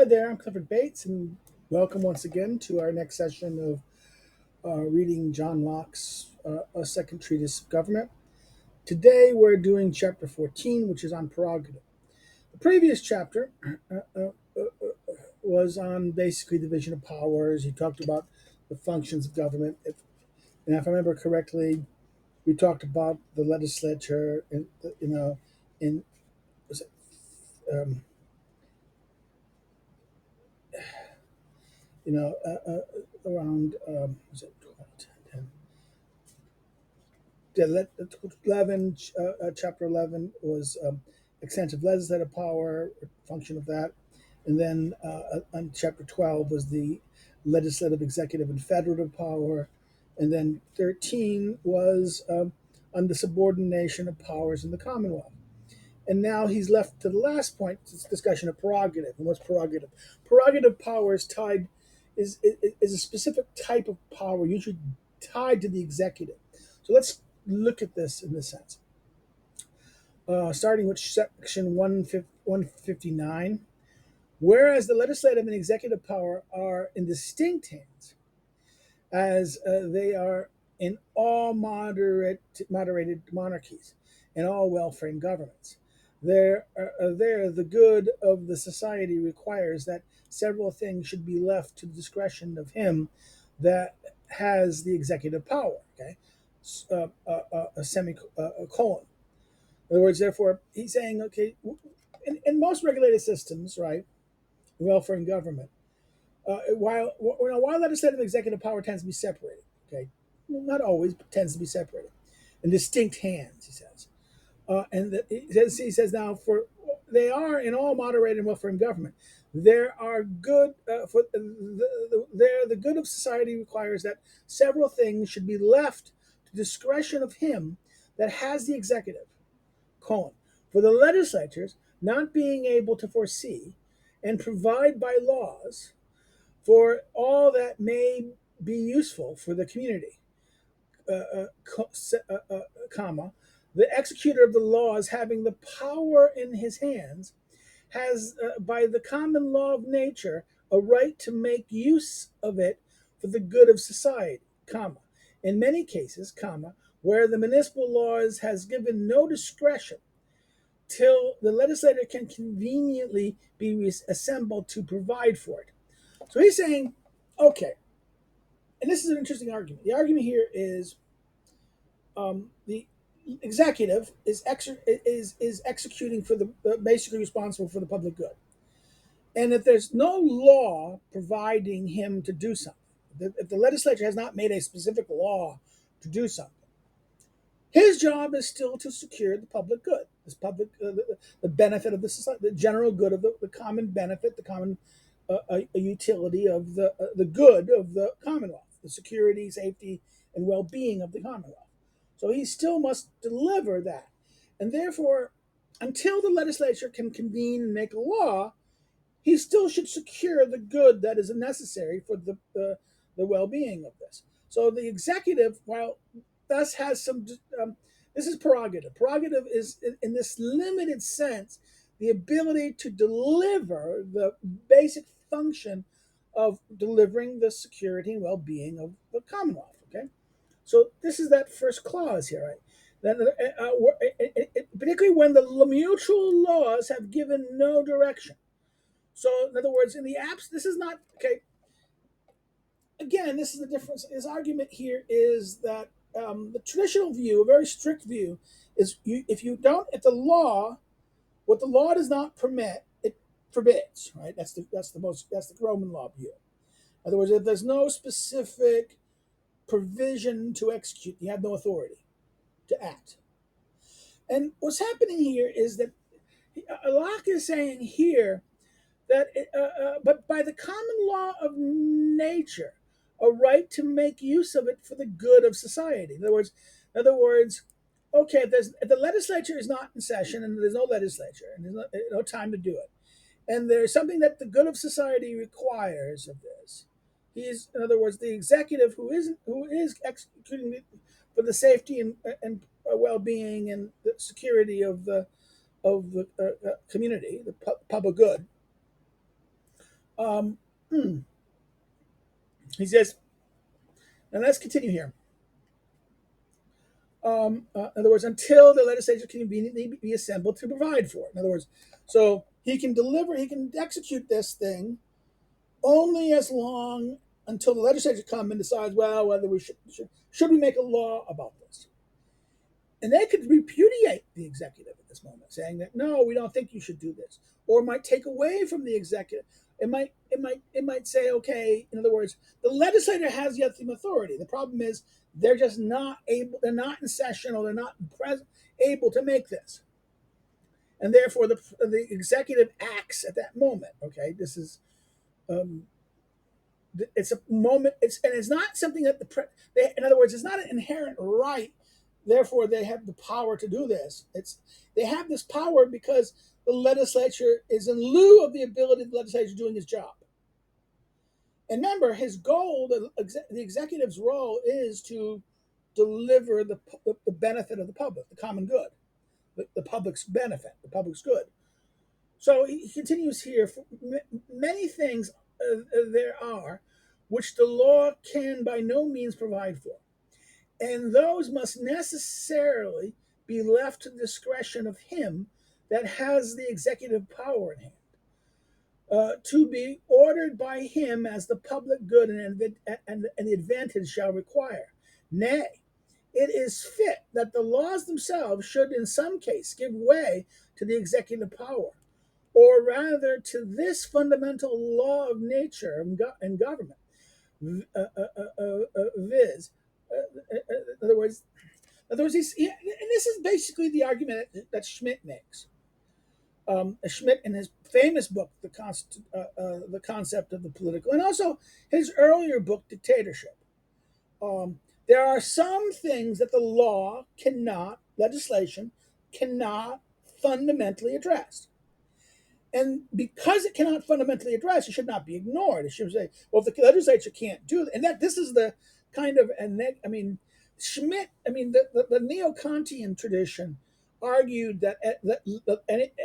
Hi there, I'm Clifford Bates, and welcome once again to our next session of reading John Locke's A Second Treatise of Government. Today we're doing chapter 14, which is on prerogative. The previous chapter was on basically division of powers. He talked about the functions of government. If I remember correctly, we talked about the legislature, in was it, um, around was it 12, 11, chapter 11 was extensive legislative power, function of that. And then on chapter 12 was the legislative, executive, and federative power. And then 13 was on the subordination of powers in the Commonwealth. And now he's left to the last point, this discussion of prerogative. And what's prerogative? Prerogative power is a specific type of power, usually tied to the executive. So let's look at this in this sense. Starting with section 159. Whereas the legislative and executive power are in distinct hands, as they are in all moderated monarchies and all well-framed governments. There, the good of the society requires that several things should be left to the discretion of him that has the executive power. Okay, a semicolon. In other words, therefore, he's saying, okay, in most regulated systems, right, welfare and government, while legislative and executive power tends to be separated, okay, well, not always, but tends to be separated in distinct hands, he says. He says now, for they are in all moderated and well-framed government. There are good the good of society requires that several things should be left to discretion of him that has the executive. Colon. For the legislatures not being able to foresee and provide by laws for all that may be useful for the community, comma, the executor of the laws having the power in his hands has, by the common law of nature, a right to make use of it for the good of society, comma. In many cases, comma, where the municipal laws has given no discretion till the legislator can conveniently be assembled to provide for it. So he's saying, okay, and this is an interesting argument. The argument here is the executive is executing for the basically responsible for the public good, and if there's no law providing him to do something, if the legislature has not made a specific law to do something, his job is still to secure the public good, this public the benefit of the society, the general good of the common benefit, the common a utility of the good of the Commonwealth, the security, safety, and well-being of the Commonwealth. So he still must deliver that, and therefore, until the legislature can convene and make a law, he still should secure the good that is necessary for the well-being of this. So the executive, while thus has some, this is prerogative. Prerogative is, in this limited sense, the ability to deliver the basic function of delivering the security and well-being of the Commonwealth. Okay, so this is that first clause here, right? That, particularly when the mutual laws have given no direction. So, in other words, in the apps, this is not okay. Again, this is the difference. His argument here is that the traditional view, a very strict view, is if the law, what the law does not permit, it forbids. Right? That's the Roman law view. In other words, if there's no specific provision to execute, you have no authority to act. And what's happening here is that Locke is saying here that, but by the common law of nature, a right to make use of it for the good of society. In other words, okay, if the legislature is not in session and there's no legislature and there's no time to do it, and there's something that the good of society requires of this, he's, in other words, the executive who is executing it for the safety and well-being and the security of the community, the public good, Um, he says, and let's continue here. In other words, until the legislature can conveniently be assembled to provide for it. In other words, so he can execute this thing only as long until the legislature comes and decides, well, whether we should we make a law about this. And they could repudiate the executive at this moment, saying that no, we don't think you should do this, or might take away from the executive. It might say, okay, in other words, the legislator has the ultimate authority. The problem is they're just not able, they're not in session, or they're not present, able to make this. And therefore the executive acts at that moment. Okay, this is um, it's a moment. It's not something that in other words, it's not an inherent right. Therefore, they have the power to do this. They have this power because the legislature is in lieu of the ability of the legislature doing his job. And remember, his goal, the executive's role, is to deliver the benefit of the public, the common good, the public's benefit, the public's good. So he continues here. Many things there are which the law can by no means provide for, and those must necessarily be left to the discretion of him that has the executive power in hand, to be ordered by him as the public good and the advantage shall require. Nay, it is fit that the laws themselves should in some case give way to the executive power, or rather to this fundamental law of nature and government, viz. In other words, and this is basically the argument that Schmidt makes. Schmidt, in his famous book, the Concept of the Political, and also his earlier book, Dictatorship. There are some things that the legislation cannot fundamentally address. And because it cannot fundamentally address, it should not be ignored. It should say, well, if the legislature can't do that, and this is the kind of, Schmidt, the neo-Kantian tradition argued that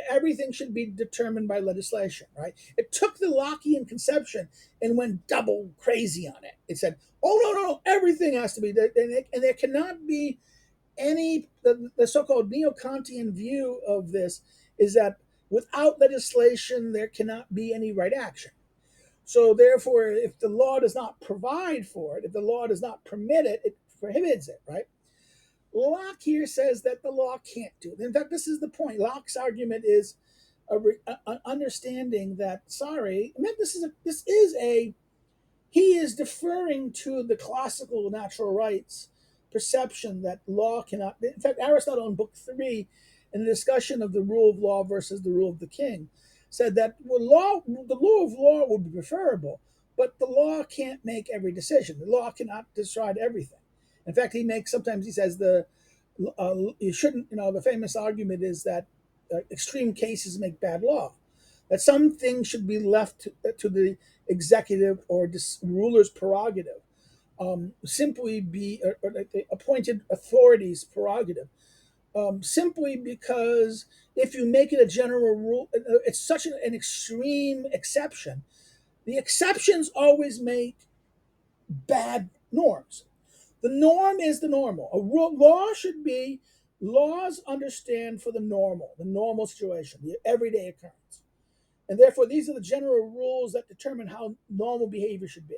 everything should be determined by legislation, right? It took the Lockean conception and went double crazy on it. It said, oh, no, everything has to be, and there cannot be the so-called neo-Kantian view of this is that without legislation, there cannot be any right action. So therefore, if the law does not provide for it, if the law does not permit it, it prohibits it, right? Locke here says that the law can't do it. In fact, this is the point. Locke's argument is an understanding that, he is deferring to the classical natural rights perception that law cannot. In fact, Aristotle in Book 3, in the discussion of the rule of law versus the rule of the king, said that the law of law would be preferable, but the law can't make every decision. The law cannot decide everything. In fact, sometimes he says you shouldn't. The famous argument is that extreme cases make bad law. That some things should be left to the executive or ruler's prerogative, simply be or the appointed authorities' prerogative. Simply because if you make it a general rule, it's such an extreme exception. The exceptions always make bad norms. The norm is the normal. Law should be laws understand for the normal situation, the everyday occurrence. And therefore, these are the general rules that determine how normal behavior should be.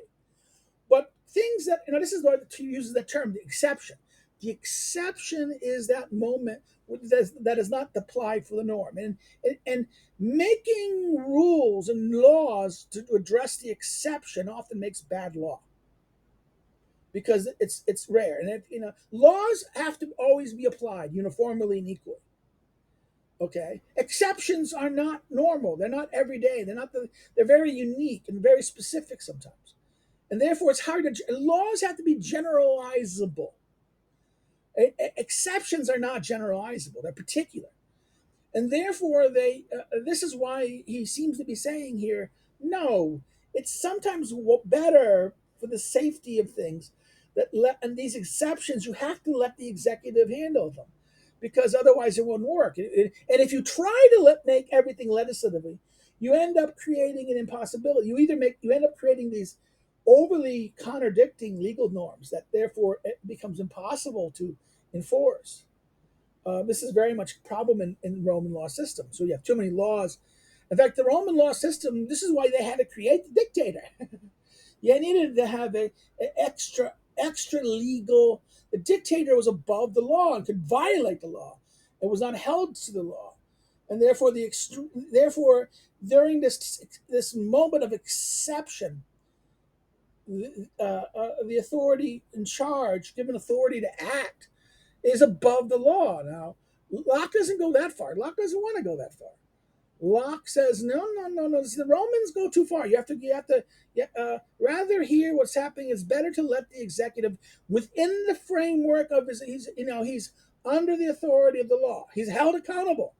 But things that, this is what uses the term, the exception. The exception is that moment that is not applied for the norm. And making rules and laws to address the exception often makes bad law, because it's rare. And laws have to always be applied uniformly and equally. Okay, exceptions are not normal. They're not everyday. They're very unique and very specific sometimes, and therefore it's hard to. Laws have to be generalizable. Exceptions are not generalizable. They're particular, and therefore this is why he seems to be saying here, no, it's sometimes better for the safety of things and these exceptions, you have to let the executive handle them, because otherwise it won't work. And if you try to make everything legislatively, you end up creating an impossibility. You end up creating these overly contradicting legal norms that therefore it becomes impossible to enforce. This is very much a problem in Roman law system. So you have too many laws. In fact, the Roman law system, this is why they had to create the dictator. You needed to have a extra legal. The dictator was above the law and could violate the law. It was not held to the law, and therefore during this moment of exception, the authority in charge, given authority to act, is above the law. Now, Locke doesn't go that far. Locke doesn't want to go that far. Locke says, no, no, no, no. The Romans go too far. Rather here, what's happening is better to let the executive, within the framework of he's under the authority of the law. He's held accountable.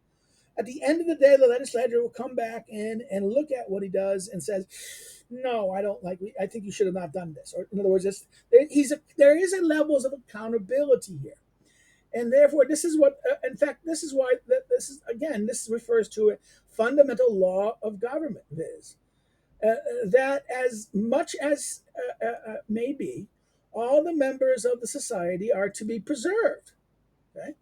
At the end of the day, the legislature will come back in and look at what he does and says, no, I don't like. I think you should have not done this. Or in other words, there is a levels of accountability here. And therefore, this is what, in fact, this is why this refers to a fundamental law of government, viz. That as much as may be, all the members of the society are to be preserved. Okay?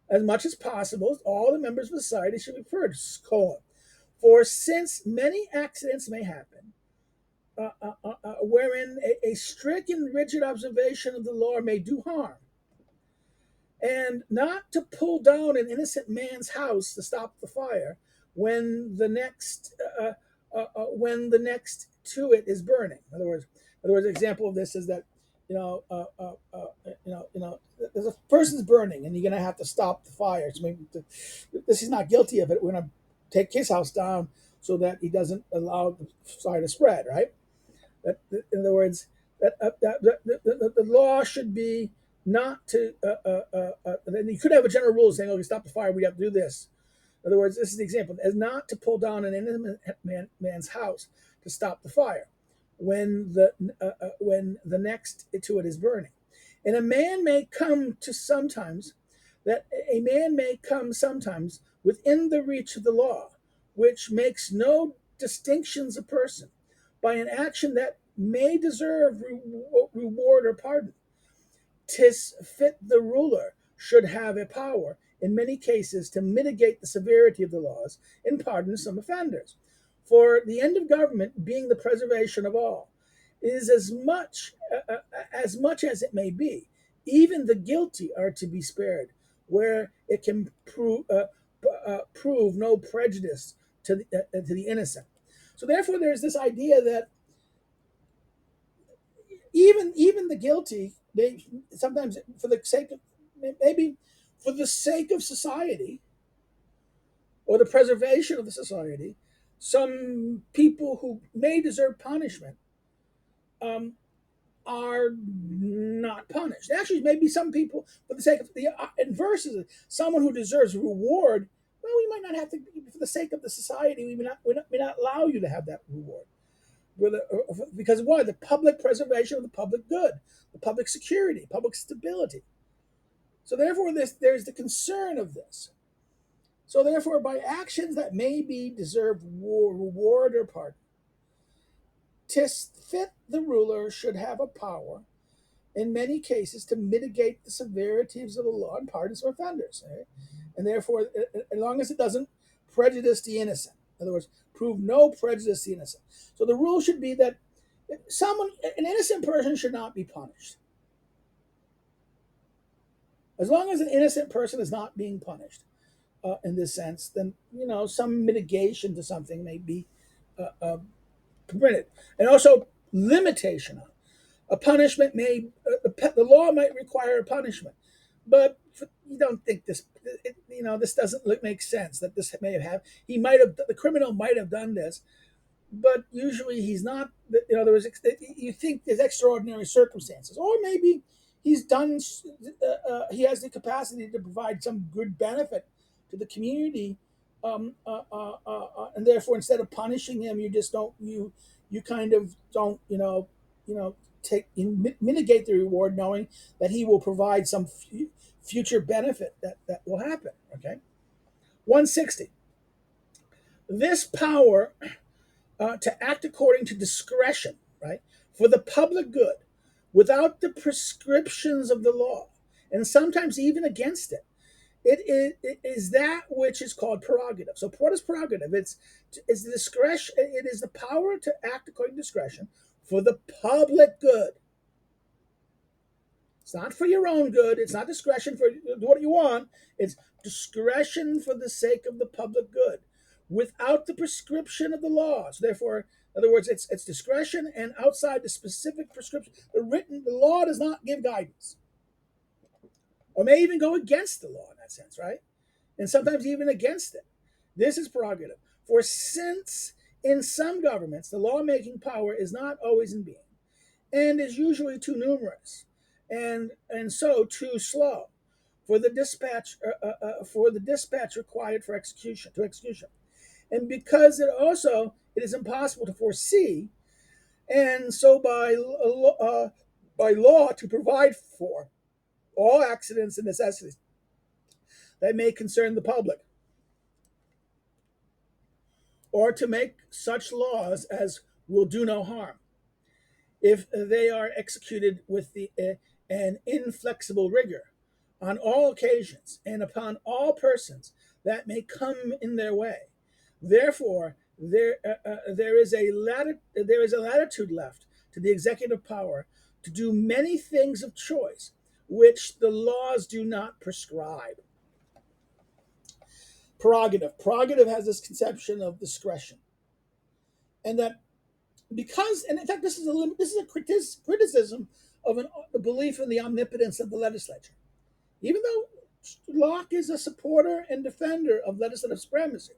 As much as possible, all the members of the society should be preserved. For since many accidents may happen, wherein a strict and rigid observation of the law may do harm, and not to pull down an innocent man's house to stop the fire when the next to it is burning. In other words, an example of this is that there's a person's burning, and you're going to have to stop the fire. So maybe this is not guilty of it. We're going to take his house down so that he doesn't allow the fire to spread. Right. In other words, the law should be not to. Then you could have a general rule saying, "Okay, stop the fire. We have to do this." In other words, this is the example: as not to pull down an innocent man's house to stop the fire when the next to it is burning. And a man may come sometimes within the reach of the law, which makes no distinctions of person, by an action that may deserve reward or pardon. 'Tis fit the ruler should have a power in many cases to mitigate the severity of the laws and pardon some offenders. For the end of government, being the preservation of all, is as much as it may be. Even the guilty are to be spared, where it can prove no prejudice to the innocent. So therefore, there's this idea that even the guilty, they sometimes for the sake of society or the preservation of the society, some people who may deserve punishment are not punished. Actually, maybe some people, for the sake of the inverse is someone who deserves reward. Well, we might not have to, for the sake of the society, we may not allow you to have that reward. Because why? The public preservation of the public good, the public security, public stability. So therefore, there's the concern of this. So therefore, by actions that maybe deserve reward or pardon, 'tis fit the ruler should have a power in many cases to mitigate the severities of the law and pardon some offenders. Right? And therefore, as long as it doesn't prejudice the innocent, in other words, prove no prejudice to the innocent. So the rule should be that an innocent person should not be punished. As long as an innocent person is not being punished in this sense, then some mitigation to something may be permitted, and also limitation on a punishment may the law might require a punishment, but you don't think this this doesn't make sense that this may have the criminal might have done this, but usually he's not. You think there's extraordinary circumstances, or maybe he's done. He has the capacity to provide some good benefit to the community, and therefore, instead of punishing him, you just don't you kind of don't mitigate the reward, knowing that he will provide some future benefit that will happen. Okay, 160. This power to act according to discretion, right, for the public good, without the prescriptions of the law, and sometimes even against it. It is that which is called prerogative. So, what is prerogative? It's the discretion. It is the power to act according to discretion for the public good. It's not for your own good. It's not discretion for do what you want. It's discretion for the sake of the public good, without the prescription of the law. So therefore, in other words, it's discretion and outside the specific prescription. The law does not give guidance, or may even go against the law in that sense, right? And sometimes even against it. This is prerogative. For since in some governments the lawmaking power is not always in being, and is usually too numerous, and so too slow for the dispatch required for execution, and because it is impossible to foresee, and so by law to provide for all accidents and necessities that may concern the public, or to make such laws as will do no harm, if they are executed with an inflexible rigor on all occasions and upon all persons that may come in their way. Therefore, there is a latitude left to the executive power to do many things of choice which the laws do not prescribe. Prerogative has this conception of discretion, and that because, and in fact, this is a criticism of a belief in the omnipotence of the legislature. Even though Locke is a supporter and defender of legislative supremacy,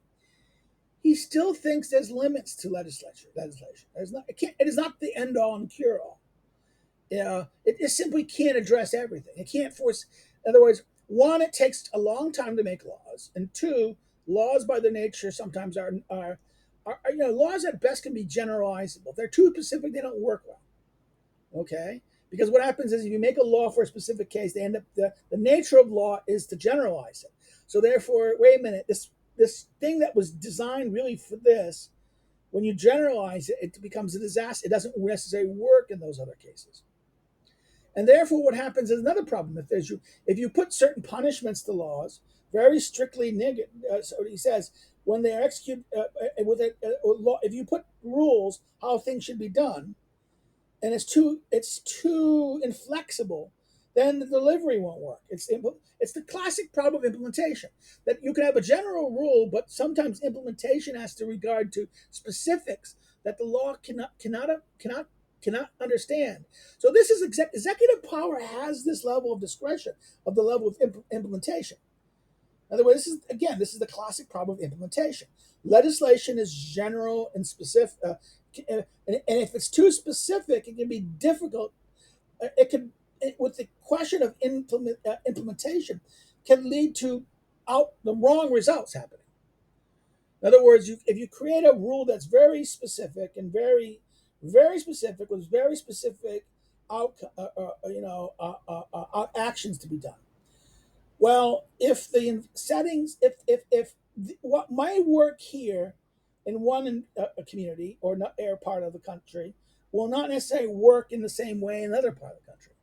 he still thinks there's limits to legislation. It is not the end all and cure all. It simply can't address everything. It can't force. In other words, one, it takes a long time to make laws, and two, laws by their nature sometimes are laws at best can be generalizable. If they're too specific, they don't work well. Okay, because what happens is if you make a law for a specific case, they end up the nature of law is to generalize it. So therefore, wait a minute, this thing that was designed really for this, when you generalize it, it becomes a disaster. It doesn't necessarily work in those other cases. And therefore, what happens is another problem. If you put certain punishments to laws, very strictly negative, so he says, when they are executed if you put rules how things should be done, and it's too inflexible, then the delivery won't work. It's the classic problem of implementation, that you can have a general rule, but sometimes implementation has to regard to specifics that the law cannot understand. So this is executive power has this level of discretion of the level of implementation. In other words, this is the classic problem of implementation. Legislation is general and specific, and if it's too specific, it can be difficult. With the question of implementation, can lead to the wrong results happening. In other words, if you create a rule that's very specific and very specific with very specific actions to be done. Well, if the settings, if what might work here in one community or part of the country will not necessarily work in the same way in another part of the country.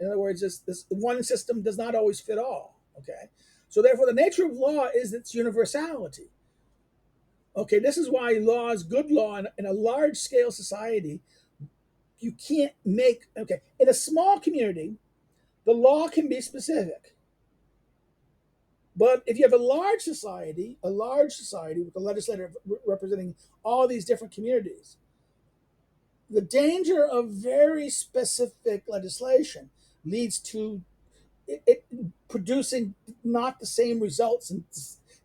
In other words, this one system does not always fit all. Okay, so therefore, the nature of law is its universality. Okay, this is why good law in a large scale society, you can't make. Okay, in a small community, the law can be specific. But if you have a large society with the legislature representing all these different communities, the danger of very specific legislation leads to it producing not the same results in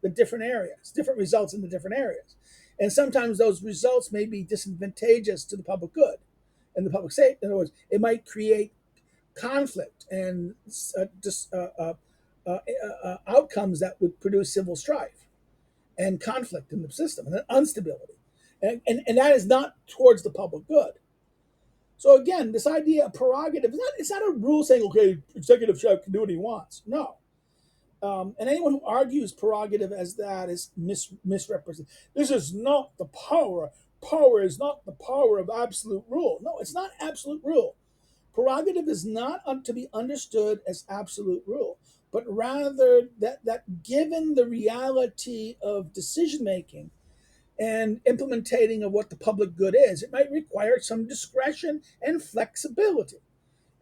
the different areas, different results in the different areas. And sometimes those results may be disadvantageous to the public good and the public safety. In other words, it might create conflict and outcomes that would produce civil strife and conflict in the system and instability. And that is not towards the public good. So again, this idea of prerogative, it's not a rule saying, okay, executive chef can do what he wants. No. And anyone who argues prerogative as that is misrepresented. This is not the power. Power is not the power of absolute rule. No, it's not absolute rule. Prerogative is not to be understood as absolute rule, but rather that given the reality of decision making and implementing of what the public good is, it might require some discretion and flexibility.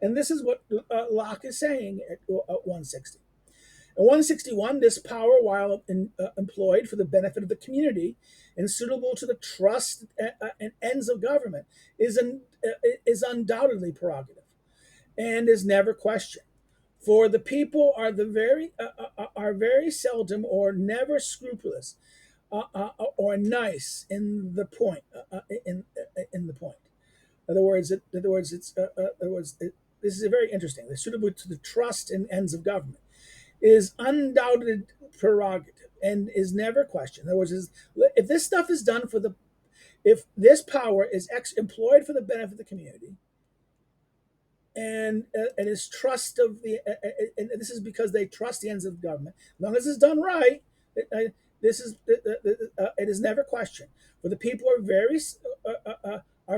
And this is what Locke is saying at 160. In 161, this power, while employed for the benefit of the community and suitable to the trust and ends of government, is undoubtedly prerogative and is never questioned. For the people are very seldom or never scrupulous or nice in the point. In the point. In other words, this is very interesting. They're suitable to the trust and ends of government is undoubted prerogative and is never questioned. In other words, if this stuff is done for the, if this power is employed for the benefit of the community, and is trust of the, and this is because they trust the ends of government. As long as it's done right, this is it is never questioned. For the people are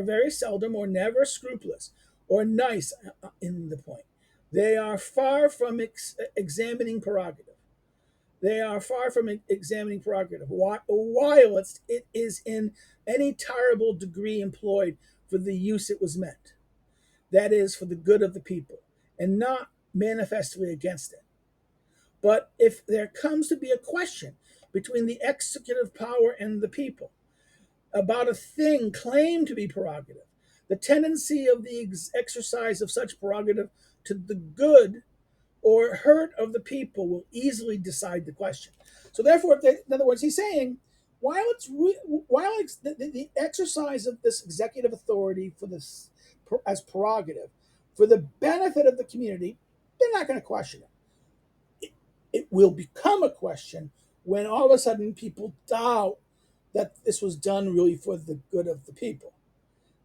very seldom or never scrupulous or nice in the point. They are far from examining prerogative. They are far from examining prerogative, while it is in any terrible degree employed for the use it was meant, that is, for the good of the people, and not manifestly against it. But if there comes to be a question between the executive power and the people about a thing claimed to be prerogative, the tendency of the exercise of such prerogative to the good or hurt of the people will easily decide the question. So, therefore, in other words, he's saying the exercise of this executive authority for this as prerogative for the benefit of the community, they're not going to question it will become a question when all of a sudden people doubt that this was done really for the good of the people.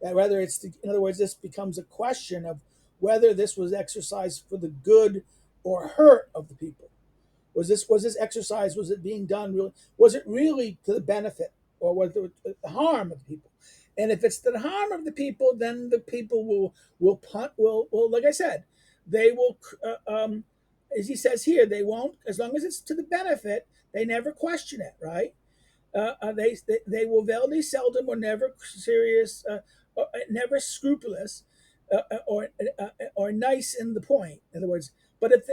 That whether in other words, this becomes a question of whether this was exercised for the good or hurt of the people. Was this exercise? Was it being done really? Was it really to the benefit or was it the harm of the people? And if it's to the harm of the people, then the people will like I said, they will as he says here, they won't, as long as it's to the benefit, they never question it, right? They will very seldom or never serious, never scrupulous, or nice in the point. In other words, but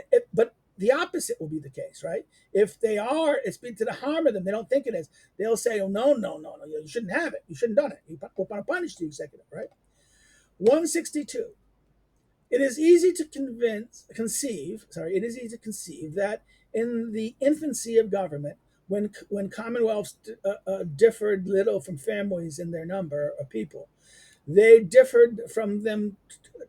the opposite will be the case, right? If they are, it's been to the harm of them. They don't think it is. They'll say, "Oh no, no, no, no! You shouldn't have it. You shouldn't have done it. You want to punish the executive, right?" 162. It is easy to conceive. Sorry, it is easy to conceive that in the infancy of government, when commonwealths differed little from families in their number of people, they differed from them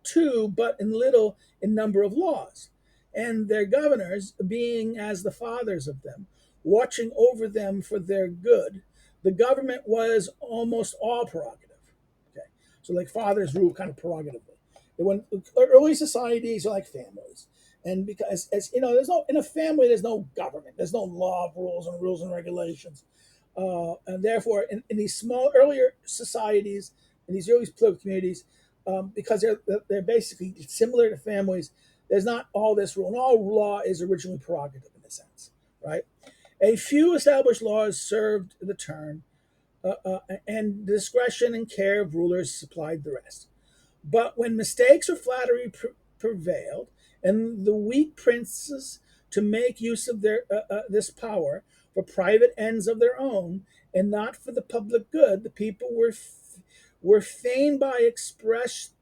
too, but in little in number of laws, and their governors being as the fathers of them, watching over them for their good. The government was almost all prerogative. Okay, so like fathers rule kind of prerogatively. When early societies are like families, and because as you know, there's no in a family, there's no government, there's no law of rules and regulations, and therefore, in these small earlier societies, in these early political communities, because they're basically similar to families, there's not all this rule, and all law is originally prerogative in a sense, right? A few established laws served the turn, and discretion and care of rulers supplied the rest. But when mistakes or flattery prevailed, and the weak princes to make use of this power for private ends of their own, and not for the public good, the people were fain by express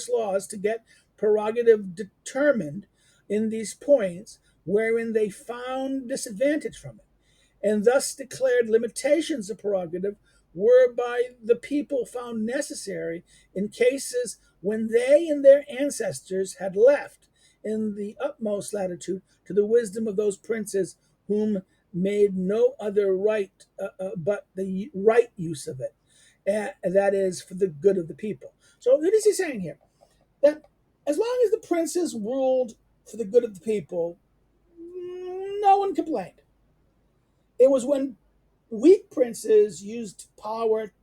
laws to get prerogative determined in these points, wherein they found disadvantage from it, and thus declared limitations of prerogative whereby the people found necessary in cases when they and their ancestors had left in the utmost latitude to the wisdom of those princes whom made no other right but the right use of it, and that is for the good of the people. So what is he saying here? That as long as the princes ruled for the good of the people, no one complained. It was when weak princes used power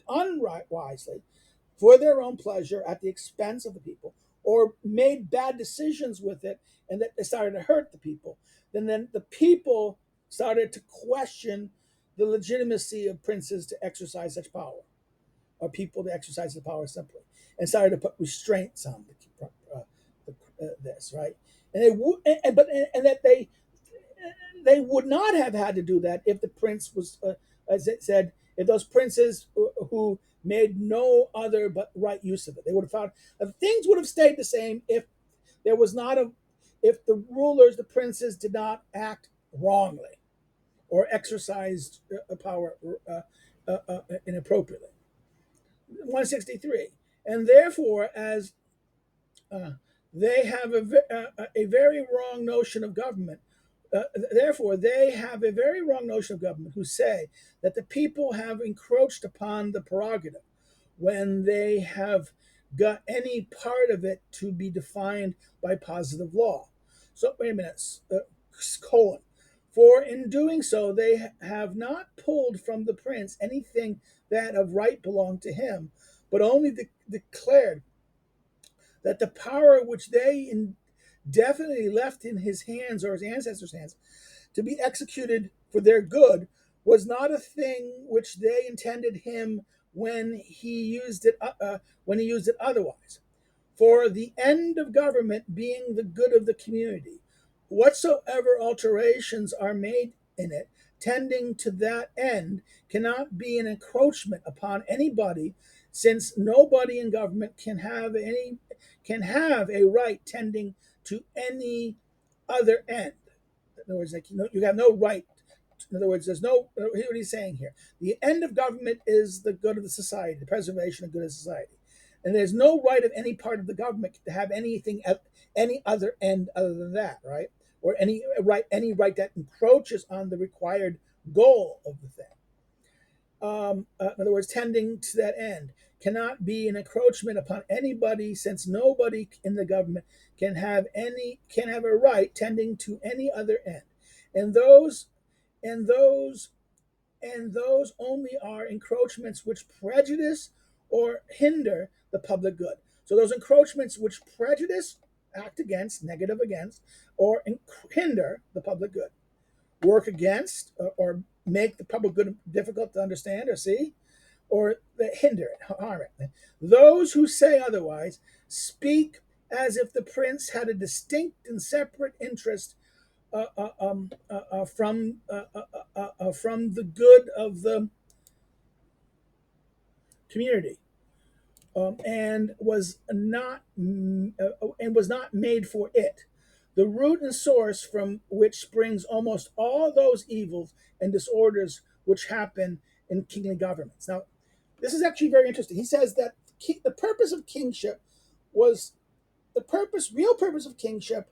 unwisely for their own pleasure at the expense of the people, or made bad decisions with it, and that they started to hurt the people. Then the people started to question the legitimacy of princes to exercise such power, or people to exercise the power simply, and started to put restraints on this, right? And they would, and that they would not have had to do that if the prince was, as it said, if those princes who made no other but right use of it. They would have found things would have stayed the same if there was not a, if the rulers, the princes, did not act wrongly or exercised power inappropriately. 163, and therefore, as uh, they have a very wrong notion of government. Therefore, they have a very wrong notion of government who say that the people have encroached upon the prerogative when they have got any part of it to be defined by positive law. So, wait a minute, colon. For in doing so, they have not pulled from the prince anything that of right belonged to him, but only declared that the power which they indefinitely left in his hands or his ancestors' hands to be executed for their good was not a thing which they intended him when he used it otherwise. For the end of government being the good of the community, whatsoever alterations are made in it tending to that end cannot be an encroachment upon anybody, since nobody in government can have a right tending to any other end. In other words, like, you have no right. In other words, there's no. Here's what he's saying here: the end of government is the good of the society, the preservation of good of society, and there's no right of any part of the government to have anything at any other end other than that, right? Or any right that encroaches on the required goal of the thing. In other words, tending to that end cannot be an encroachment upon anybody, since nobody in the government can have a right tending to any other end, and and those those only are encroachments which prejudice or hinder the public good. So those encroachments which prejudice, act against, negative against, or hinder the public good, work against, or make the public good difficult to understand or see, or hinder it, harm it. Those who say otherwise speak as if the prince had a distinct and separate interest from the good of the community, and was not made for it. The root and source from which springs almost all those evils and disorders which happen in kingly governments. Now, this is actually very interesting. He says that the purpose of kingship was real purpose of kingship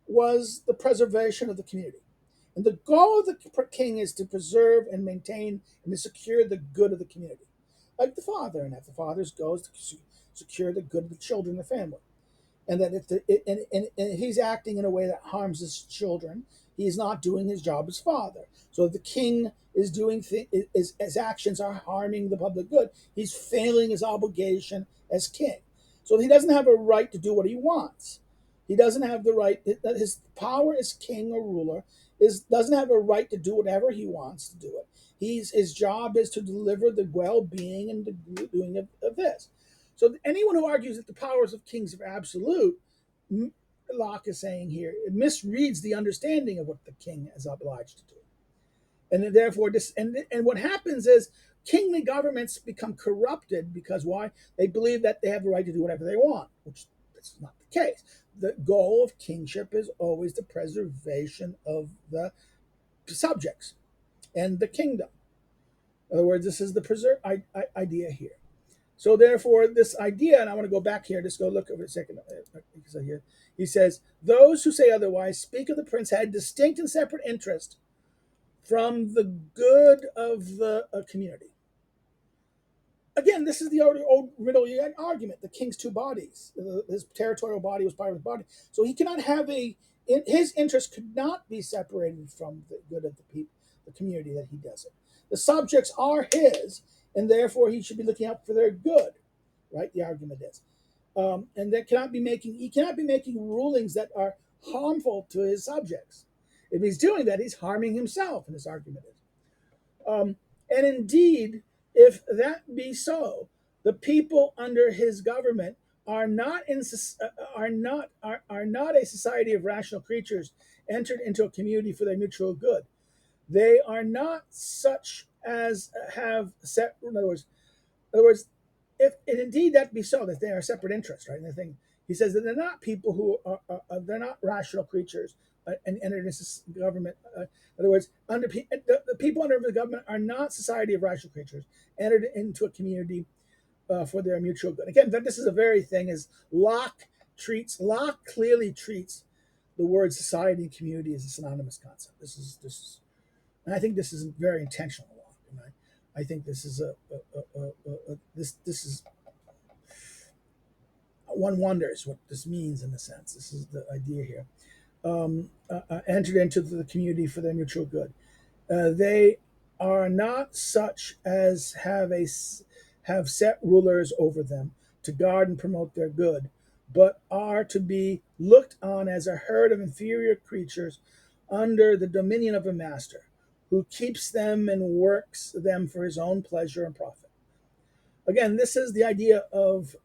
was the preservation of the community. And the goal of the king is to preserve and maintain and to secure the good of the community. Like the father, and if the father's goal is to secure the good of the children, the family. And that if and he's acting in a way that harms his children, he's not doing his job as father. So if the king is doing his actions are harming the public good, he's failing his obligation as king. So he doesn't have a right to do what he wants. He doesn't have the right. His power as king or ruler doesn't have a right to do whatever he wants to do it. His job is to deliver the well-being and the doing of this. So anyone who argues that the powers of kings are absolute, Locke is saying here, it misreads the understanding of what the king is obliged to do. And therefore, and what happens is kingly governments become corrupted because why? They believe that they have the right to do whatever they want, which that's not the case. The goal of kingship is always the preservation of the subjects and the kingdom. In other words, this is the idea here. So therefore, this idea, and I want to go back here, just go look over a second, because I hear he says, those who say otherwise speak of the prince had distinct and separate interest from the good of the community. again, this is the old riddle argument. The king's two bodies. His territorial body was part of his body, so he cannot have his interest could not be separated from the good of the people, the community that he does it. The subjects are his, and therefore he should be looking out for their good. Right? The argument is, and that he cannot be making rulings that are harmful to his subjects. If he's doing that, he's harming himself. And his argument is. And indeed, if that be so, the people under his government are not a society of rational creatures entered into a community for their mutual good. They are not such as have set. In other words, if indeed that be so, that they are separate interests, right? And the thing he says that they're not people who they're not rational creatures and entered into government. In other words, the people under the government are not society of rational creatures entered into a community for their mutual good. Again, this is a very thing is Locke clearly treats the word society and community as a synonymous concept. This is, and I think this is very intentional. Locke, and I think this is this is one wonders what this means in a sense. This is the idea here. Entered into the community for their mutual good. They are not such as have set rulers over them to guard and promote their good, but are to be looked on as a herd of inferior creatures under the dominion of a master, who keeps them and works them for his own pleasure and profit. Again, this is the idea of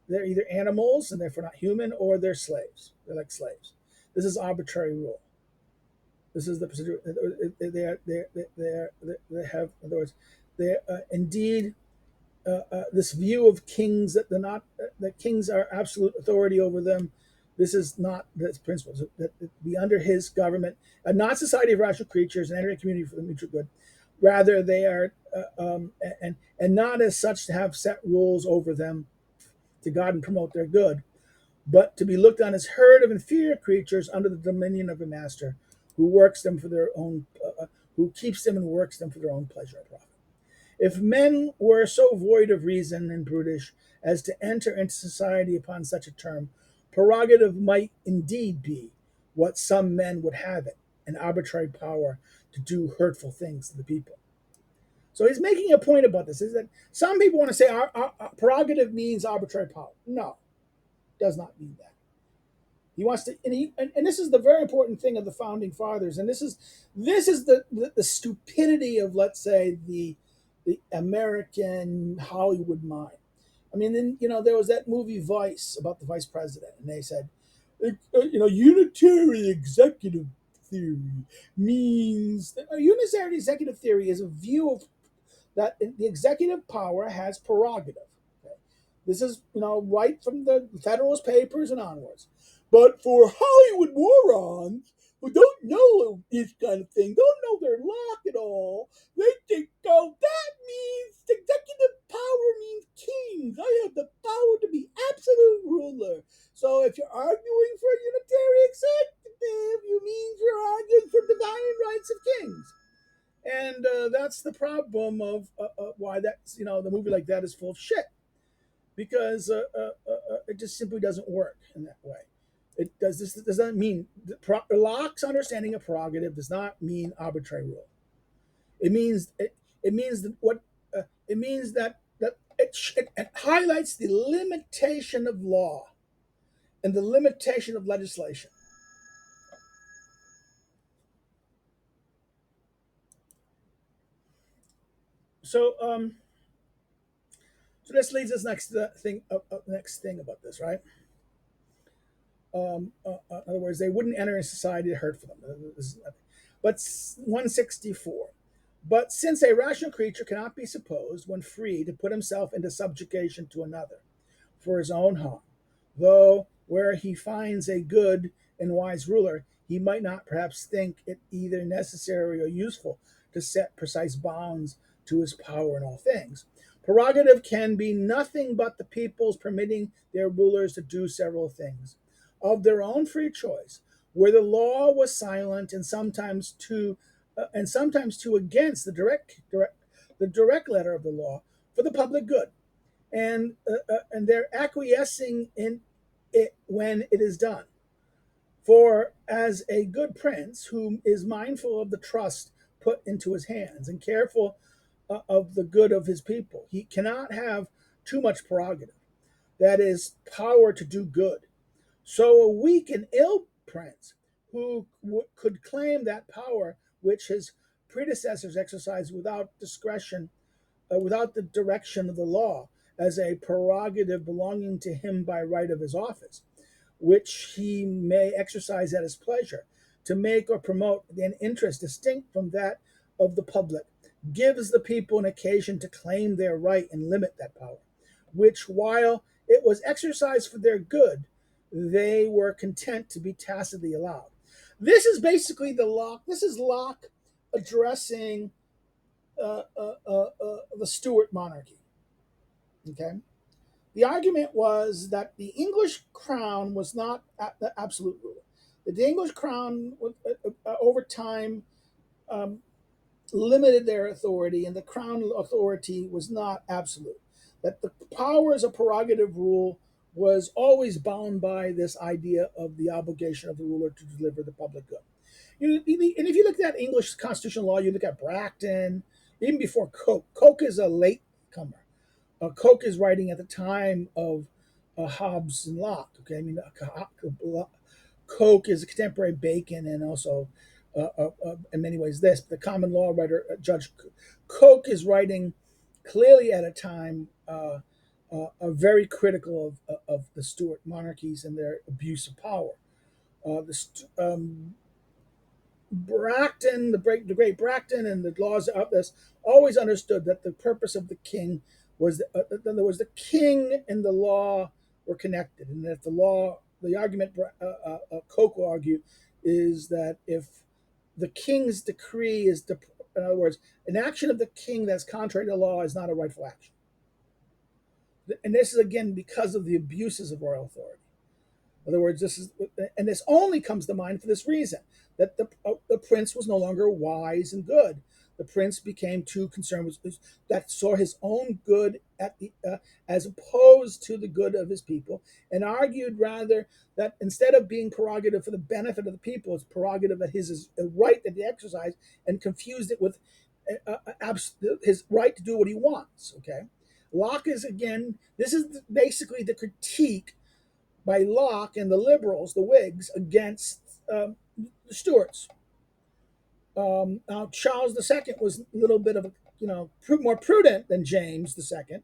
they're either animals and therefore not human, or they're slaves. They're like slaves. This is arbitrary rule. This is the procedure. They have, in other words, they indeed this view of kings that they're not that kings are absolute authority over them. This is not this principle that be under his government, not society of rational creatures and entering a community for the mutual good. Rather, they are and not as such to have set rules over them to guard and promote their good, but to be looked on as herd of inferior creatures under the dominion of a master, who works them for their own, who keeps them and works them for their own pleasure and profit. If men were so void of reason and brutish as to enter into society upon such a term, prerogative might indeed be what some men would have it, an arbitrary power to do hurtful things to the people. So he's making a point about this, is that some people want to say our prerogative means arbitrary power. No, it does not mean that. He wants to, and this is the very important thing of the founding fathers, and this is the stupidity of, let's say, the American Hollywood mind. I mean, then there was that movie Vice about the vice president, and they said, unitary executive theory means a unitary executive theory is a view of that the executive power has prerogative. Okay? This is right from the Federalist Papers and onwards. But for Hollywood morons who don't know this kind of thing, don't know their Locke at all, they think, oh, that means executive power means kings. I have the power to be absolute ruler. So if you're arguing for a unitary executive, you mean you're arguing for divine rights of kings. And that's the problem of why that's the movie like that is full of shit, because it just simply doesn't work in that way. It does not mean Locke's understanding of prerogative does not mean arbitrary rule. It means that it highlights the limitation of law and the limitation of legislation. So so this leads us next thing about this, right? In other words, they wouldn't enter a society to hurt for them. But 164. But since a rational creature cannot be supposed, when free, to put himself into subjugation to another for his own harm, though where he finds a good and wise ruler, he might not perhaps think it either necessary or useful to set precise bounds to his power in all things. Prerogative can be nothing but the people's permitting their rulers to do several things of their own free choice, where the law was silent and sometimes too against the direct letter of the law for the public good. and they're acquiescing in it when it is done. For as a good prince who is mindful of the trust put into his hands and careful of the good of his people, he cannot have too much prerogative, that is, power to do good. So a weak and ill prince who could claim that power which his predecessors exercised without discretion, without the direction of the law, as a prerogative belonging to him by right of his office, which he may exercise at his pleasure, to make or promote an interest distinct from that of the public, gives the people an occasion to claim their right and limit that power, which, while it was exercised for their good, they were content to be tacitly allowed. This is basically the Locke. This is Locke addressing the Stuart monarchy. Okay, the argument was that the English crown was not the absolute ruler. That the English crown, over time, um, limited their authority, and the crown authority was not absolute. That the powers of prerogative rule was always bound by this idea of the obligation of the ruler to deliver the public good. And if you look at English constitutional law, you look at Bracton, even before Coke. Coke is a late comer. Coke is writing at the time of Hobbes and Locke. Okay, I mean, Coke is a contemporary Bacon, and also, in many ways, this. The common law writer, Judge Coke, is writing clearly at a time very critical of the Stuart monarchies and their abuse of power. Bracton, the great Bracton, and the laws of this always understood that the purpose of the king was there was the king and the law were connected, and that the argument Coke will argue is that if the king's decree is, in other words, an action of the king that's contrary to law is not a rightful action, and this is again because of the abuses of royal authority. In other words, this only comes to mind for this reason, that the prince was no longer wise and good. The prince became too concerned with that saw his own good as opposed to the good of his people, and argued rather that instead of being prerogative for the benefit of the people, it's prerogative that his is a right that he exercised, and confused it with his right to do what he wants. Okay, Locke is again. This is basically the critique by Locke and the liberals, the Whigs, against the Stuarts. Now, Charles II was a little bit of a, more prudent than James II,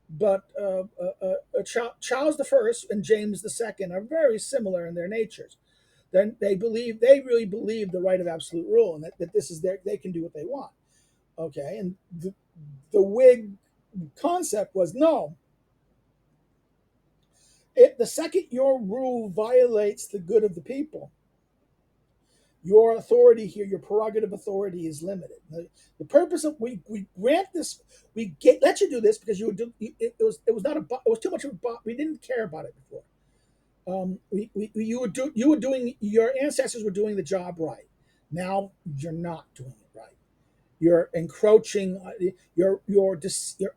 but Charles I and James II are very similar in their natures. Then they really believe the right of absolute rule, and that this is they can do what they want. Okay, and the Whig concept was no. The second your rule violates the good of the people, your authority here, your prerogative authority is limited. The purpose of we grant this, let you do this because you would do it was not a it was too much of a we didn't care about it before. You were doing your ancestors were doing the job right. Now you're not doing it right. You're encroaching. Your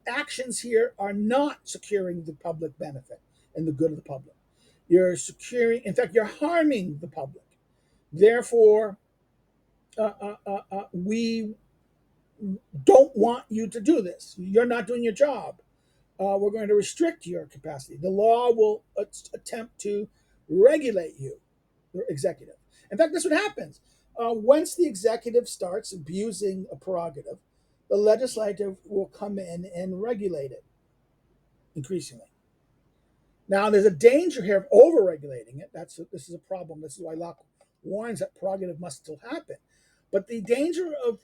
actions here are not securing the public benefit and the good of the public. You're securing, in fact, you're harming the public. Therefore, we don't want you to do this. You're not doing your job. We're going to restrict your capacity. The law will attempt to regulate you, the executive. In fact, that's what happens. Once the executive starts abusing a prerogative, the legislative will come in and regulate it increasingly. Now, there's a danger here of over-regulating it. This is a problem. This is why Locke warns that prerogative must still happen. But the danger of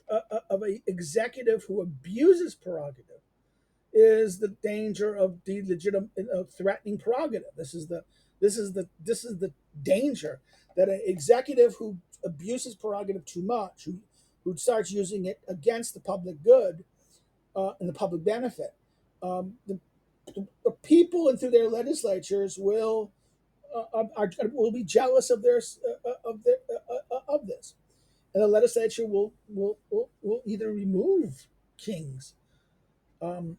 an executive who abuses prerogative is the danger of threatening prerogative. This is the danger that an executive who abuses prerogative too much, who starts using it against the public good and the public benefit, the people and through their legislatures will be jealous of of this, and the legislature will either remove kings In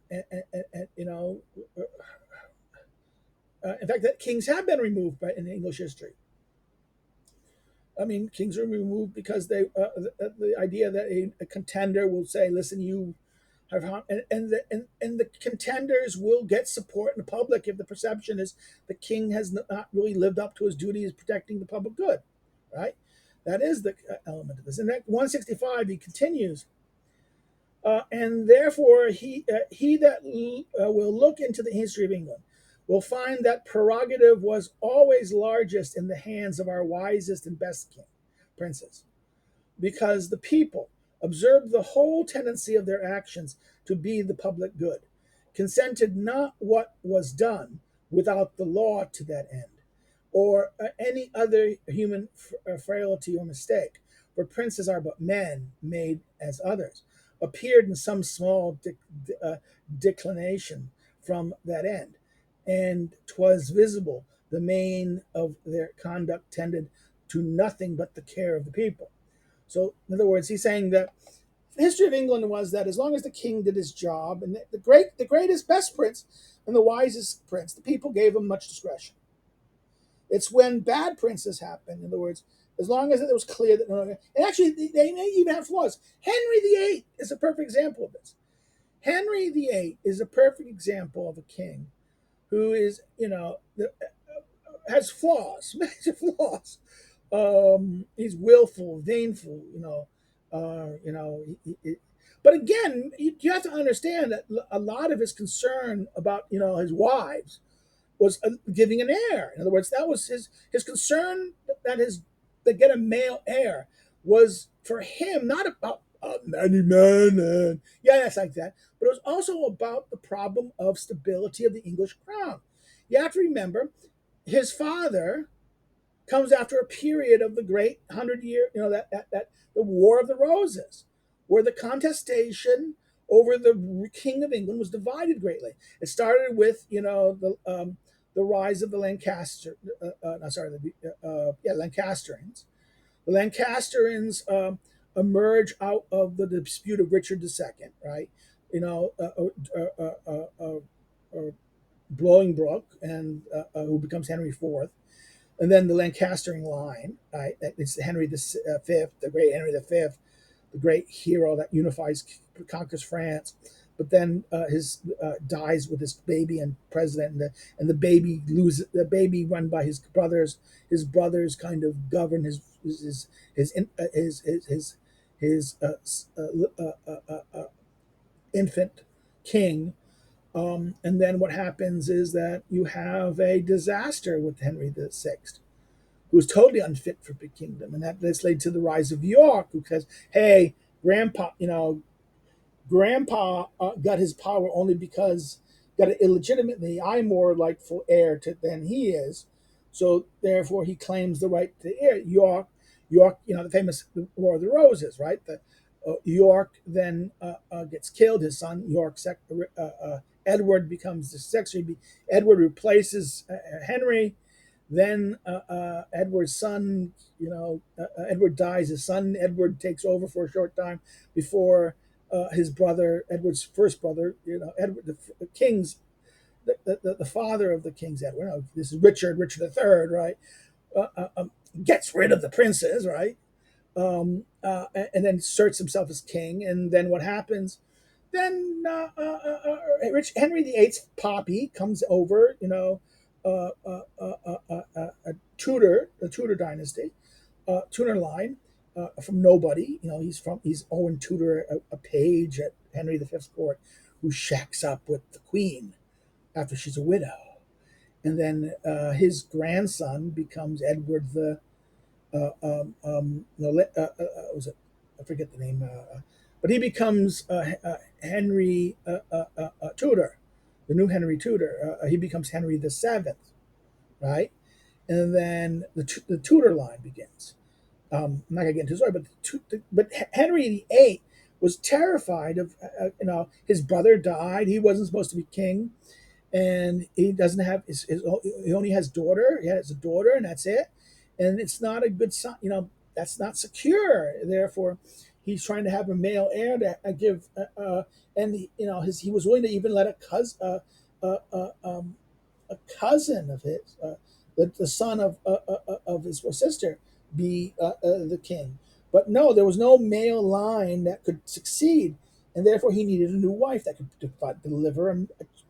fact, that kings have been removed in English history. I mean, kings are removed because the idea that a contender will say, "Listen, you have harm," and the contenders will get support in the public if the perception is the king has not really lived up to his duty as protecting the public good, right? That is the element of this. And that 165, he continues, and therefore he that will look into the history of England will find that prerogative was always largest in the hands of our wisest and best princes, because the people observed the whole tendency of their actions to be the public good, consented not what was done without the law to that end, or any other human frailty or mistake, for princes are but men made as others, appeared in some small declination from that end, and 'twas visible the main of their conduct tended to nothing but the care of the people. So, in other words, he's saying that the history of England was that as long as the king did his job, and the greatest, best prince, and the wisest prince, the people gave him much discretion. It's when bad princes happen, in other words, as long as it was clear that, and actually they may even have flaws. Henry VIII is a perfect example of this. Henry VIII is a perfect example of a king who is, has flaws, major flaws. He's willful, vainful, but again, you have to understand that a lot of his concern about, his wives was giving an heir. In other words, that was his concern that get a male heir was for him not about many men and it's like that, but it was also about the problem of stability of the English crown. You have to remember, his father comes after a period of the great 100 year, that the War of the Roses, where the contestation over the King of England was divided greatly. It started with the rise of the Lancastrians. The Lancastrians emerge out of the dispute of Richard II, right? You know, Bolingbroke, and who becomes Henry IV, and then the Lancastrian line. Right? It's Henry V, the great Henry V, the great hero that conquers France. But then his dies with his baby and president, and the baby loses the baby run by his brothers. His brothers kind of govern his infant king. And then what happens is that you have a disaster with Henry VI, who was totally unfit for the kingdom, and that's led to the rise of York, who says, "Hey, Grandpa got his power only because got it illegitimately. I'm more rightful heir than he is, so therefore he claims the right to heir." York, the famous War of the Roses, right? York then gets killed. His son Edward becomes the successor. Edward replaces Henry. Then Edward's son, Edward dies. His son Edward takes over for a short time before his brother, Edward's first brother, Edward, the king's, the father of the king's Edward. This is Richard III, right? Gets rid of the princes, right? And then asserts himself as king. And then what happens? Then Henry VIII's Poppy comes over, the Tudor dynasty, Tudor line, from nobody. He's Owen Tudor, a page at Henry V's court, who shacks up with the Queen after she's a widow, and then his grandson becomes Edward the. Was it? I forget the name, but he becomes Henry Tudor, the new Henry Tudor. He becomes Henry VII, right? And then the Tudor line begins. I'm not gonna get into the story, but Henry VIII was terrified of his brother died. He wasn't supposed to be king, and he doesn't have he only has daughter. He has a daughter, and that's it. And it's not a good sign. That's not secure. Therefore, He's trying to have a male heir to give, and he was willing to even let uh, uh, um, a cousin of his, the son of his sister, be the king. But no, there was no male line that could succeed, and therefore he needed a new wife that could deliver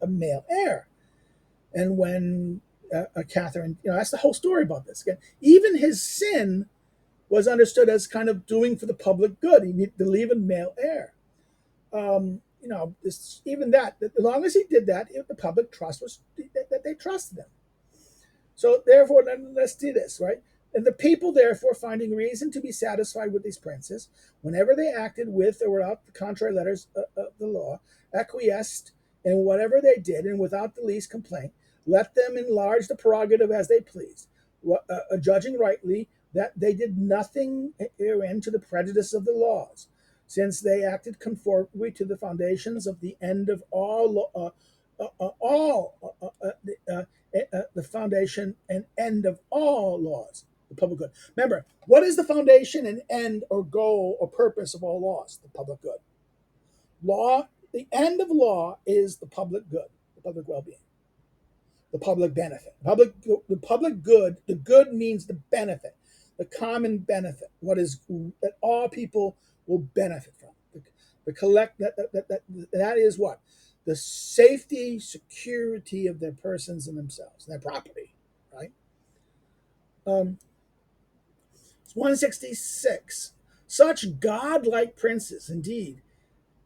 a male heir. And when Catherine, that's the whole story about this. Again, even his sin was understood as kind of doing for the public good. He needed to leave a male heir. Even that, as long as he did that, the public trust was that they trusted him. So therefore, let's do this, right? And the people, therefore, finding reason to be satisfied with these princes, whenever they acted with or without the contrary letters of the law, acquiesced in whatever they did, and without the least complaint, let them enlarge the prerogative as they pleased, judging rightly that they did nothing herein to the prejudice of the laws, since they acted conformably to the foundations of the end of the foundation and end of all laws, the public good. Remember, what is the foundation and end or goal or purpose of all laws? The public good. Law, the end of law is the public good, the public well-being, the public benefit. The public good, the good means the benefit, the common benefit, what is that all people will benefit from. The collect that is what? The safety, security of their persons and themselves, their property, right? 166. Such godlike princes, indeed,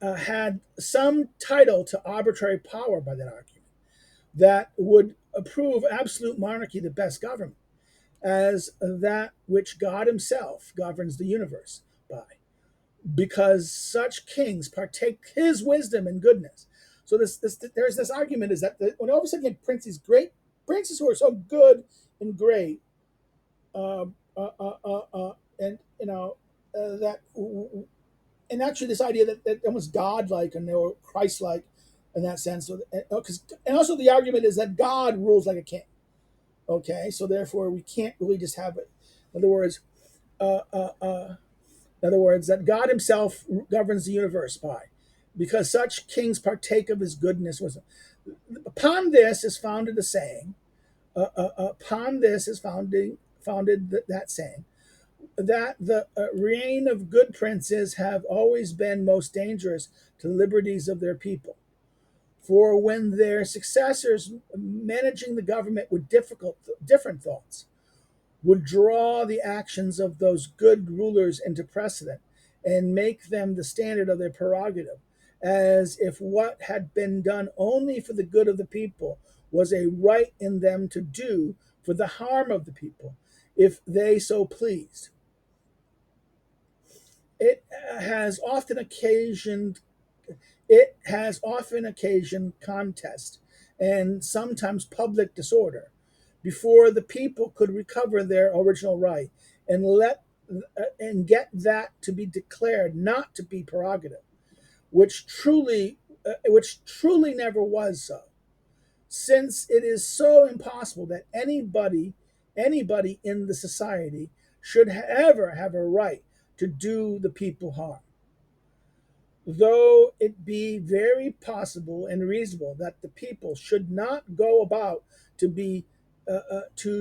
had some title to arbitrary power by that argument, that would approve absolute monarchy the best government, as that which God himself governs the universe by, because such kings partake his wisdom and goodness. So there's this argument is that when all of a sudden you have princes who are so good and great, and that, and actually this idea that almost God-like and they were Christ-like in that sense. So, and also the argument is that God rules like a king. Okay, so therefore we can't really just have it. In other words, that God himself governs the universe by, because such kings partake of his goodness. Upon this is founded the saying. Upon this is founded that saying, that the reign of good princes have always been most dangerous to the liberties of their people. For when their successors, managing the government with different thoughts, would draw the actions of those good rulers into precedent and make them the standard of their prerogative, as if what had been done only for the good of the people was a right in them to do for the harm of the people, if they so pleased. It has often occasioned contest and sometimes public disorder before the people could recover their original right and get that to be declared not to be prerogative, which truly never was so, since it is so impossible that anybody in the society should ever have a right to do the people harm, though it be very possible and reasonable that the people should not go about to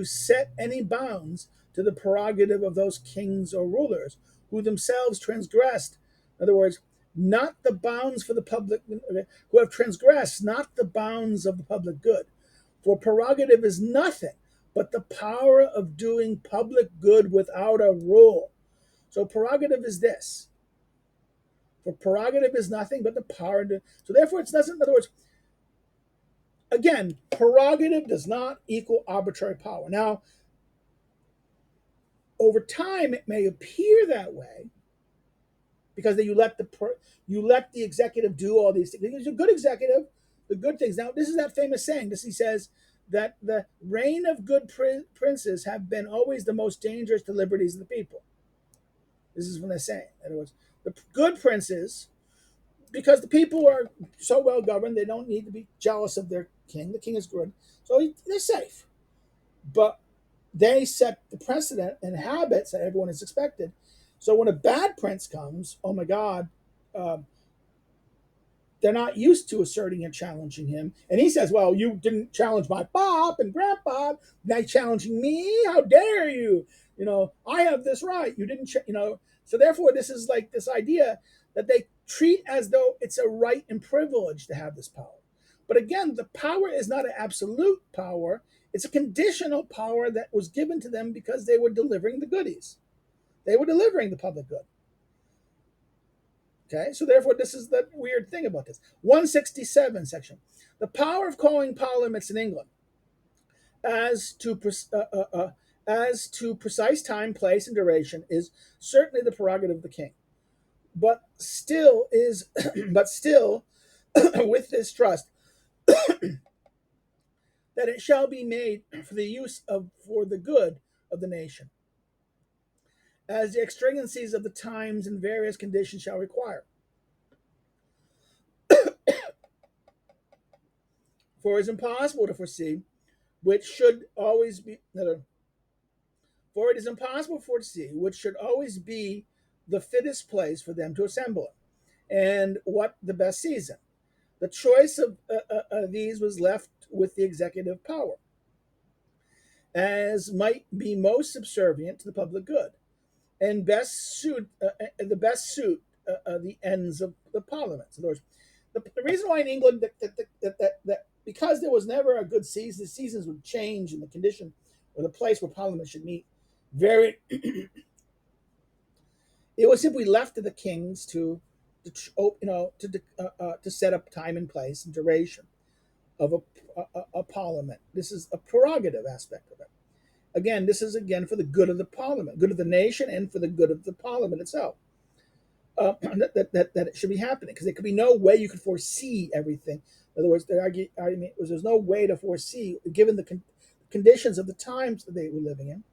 set any bounds to the prerogative of those kings or rulers who themselves transgressed. In other words, not the bounds for the public, who have transgressed not the bounds of the public good. For prerogative is nothing but the power of doing public good without a rule. So prerogative is this. For prerogative is nothing but the power to. So therefore, it doesn't. In other words, again, prerogative does not equal arbitrary power. Now, over time, it may appear that way because then you let the executive do all these things. He's a good executive, the good things. Now, this is that famous saying. He says that the reign of good princes have been always the most dangerous to liberties of the people. This is what they're saying. In other words, the good princes, because the people are so well governed, they don't need to be jealous of their king. The king is good, so they're safe. But they set the precedent and habits that everyone is expected. So when a bad prince comes, oh my God, um, they're not used to asserting and challenging him. And he says, well, you didn't challenge my pop and grandpa. Now you're challenging me? How dare you? I have this right. You didn't, So therefore, this is like this idea that they treat as though it's a right and privilege to have this power. But again, the power is not an absolute power. It's a conditional power that was given to them because they were delivering the goodies. They were delivering the public good. Okay, so therefore, this is the weird thing about this. 167 section. The power of calling parliaments in England as to as to precise time, place, and duration is certainly the prerogative of the king, but still is, but still, with this trust that it shall be made for the use of for the good of the nation, as the exigencies of the times and various conditions shall require. For it is impossible to foresee which should always be for it is impossible for to see which should always be the fittest place for them to assemble it, and what the best season. The choice of these was left with the executive power, as might be most subservient to the public good, and best suit the ends of the parliament. In other words, the reason why in England that because there was never a good season, the seasons would change, and the condition or the place where parliament should meet very. It was simply left to the kings to set up time and place and duration of a parliament. This is a prerogative aspect of it. Again, this is again for the good of the parliament, good of the nation, and for the good of the parliament itself. That it should be happening, because there could be no way you could foresee everything. In other words, the argument was there's no way to foresee, given the conditions of the times that they were living in.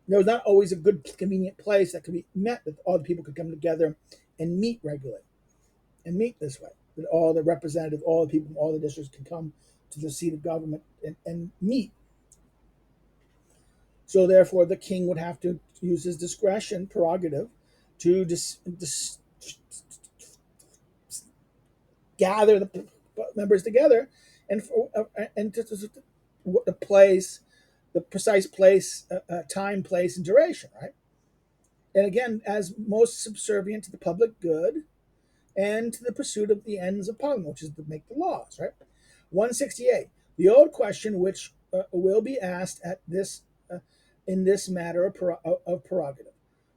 There was not always a good, convenient place that could be met, that all the people could come together and meet regularly, and meet this way. That all the representatives, all the people from all the districts can come to the seat of government and meet. So therefore, the king would have to use his discretion, prerogative, to gather the members together and the place, the precise place, time, place, and duration, right? And again, as most subservient to the public good and to the pursuit of the ends of parliament, which is to make the laws, right? 168. The old question which will be asked at this in this matter of prerogative.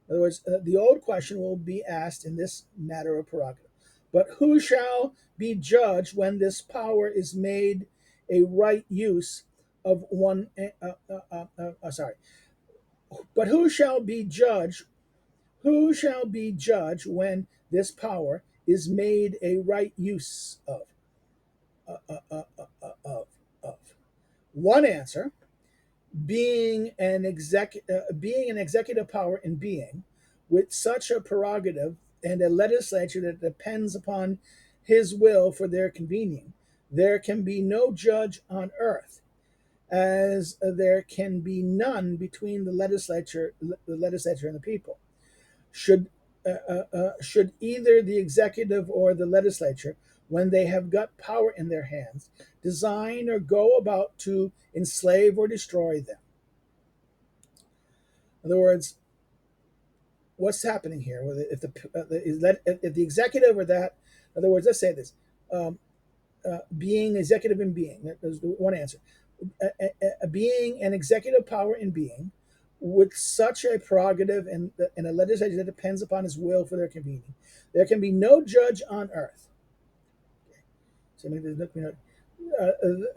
In other words, the old question will be asked in this matter of prerogative. But who shall be judge when this power is made a right use of one? Sorry. But who shall be judge? Who shall be judge when this power is made a right use of? Uh, uh, uh, uh, of. One answer, being an executive power in being, with such a prerogative and a legislature that depends upon his will for their convening, there can be no judge on earth, as there can be none between the legislature and the people. Should either the executive or the legislature, when they have got power in their hands, design or go about to enslave or destroy them. In other words, what's happening here? If the executive or that, in other words, let's say this, being executive in being, there's one answer. Being an executive power in being, with such a prerogative and a legislature that depends upon his will for their convening, there can be no judge on earth. So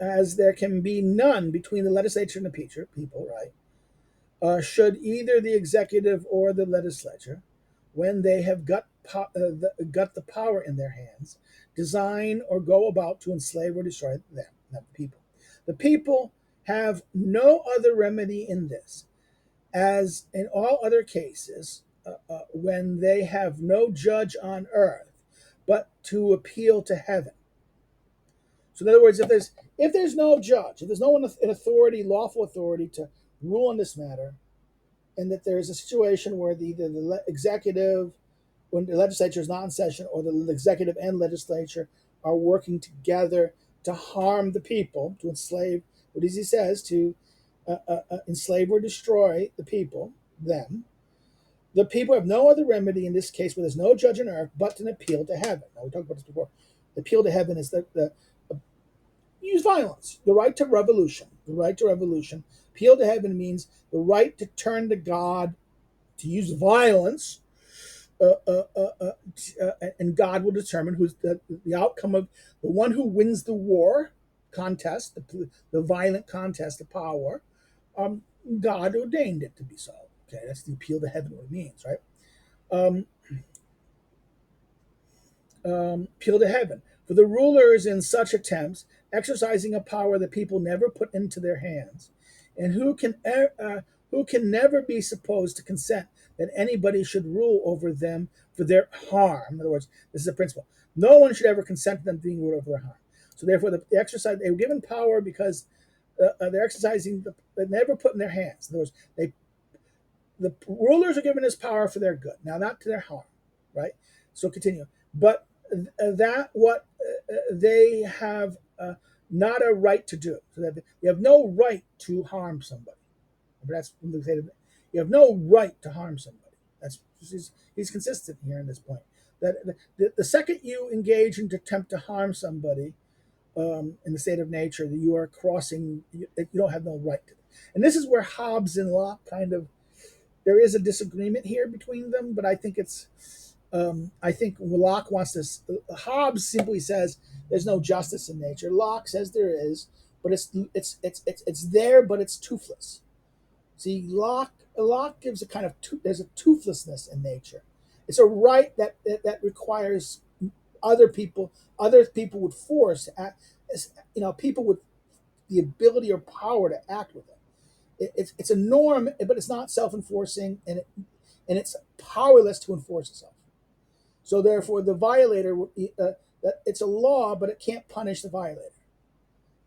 as there can be none between the legislature and the people, right? Should either the executive or the legislature, when they have got the power in their hands, design or go about to enslave or destroy them, not the people. The people have no other remedy in this, as in all other cases, when they have no judge on earth, but to appeal to heaven. So, in other words, if there's no judge, if there's no one in authority, lawful authority, to rule on this matter, and that there's a situation where the executive, when the legislature is not in session, or the executive and legislature are working together to harm the people, to enslave, what does he says, to enslave or destroy the people, them. The people have no other remedy in this case where there's no judge on earth but an appeal to heaven. Now, we talked about this before. The appeal to heaven is the use violence, the right to revolution. The right to revolution. Appeal to heaven means the right to turn to God, to use violence, and God will determine who's the outcome of the one who wins the war contest, the violent contest of power. Um, God ordained it to be so. Okay, that's the appeal to heaven, what it means, right? Um, appeal to heaven. For the rulers in such attempts, exercising a power that people never put into their hands, and who can never be supposed to consent that anybody should rule over them for their harm. In other words, this is a principle. No one should ever consent to them being ruled over their harm. So therefore, the exercise they were given power because they're exercising they never put in their hands. In other words, the rulers are given this power for their good. Now, not to their harm, right? So continue. But that what they have not a right to do. So that you have no right to harm somebody. But that's you have no right to harm somebody. That's he's consistent here in this point. That the second you engage in attempt to harm somebody in the state of nature, that you are crossing. You don't have no right to. And this is where Hobbes and Locke kind of there is a disagreement here between them, but I think it's I think Locke wants this. Hobbes simply says there's no justice in nature. Locke says there is, but it's there, but it's toothless. See, Locke gives a kind of there's a toothlessness in nature. It's a right that requires other people would force, people with the ability or power to act with it. It's a norm, but it's not self-enforcing, and it's powerless to enforce itself. So therefore, the violator, it's a law, but it can't punish the violator.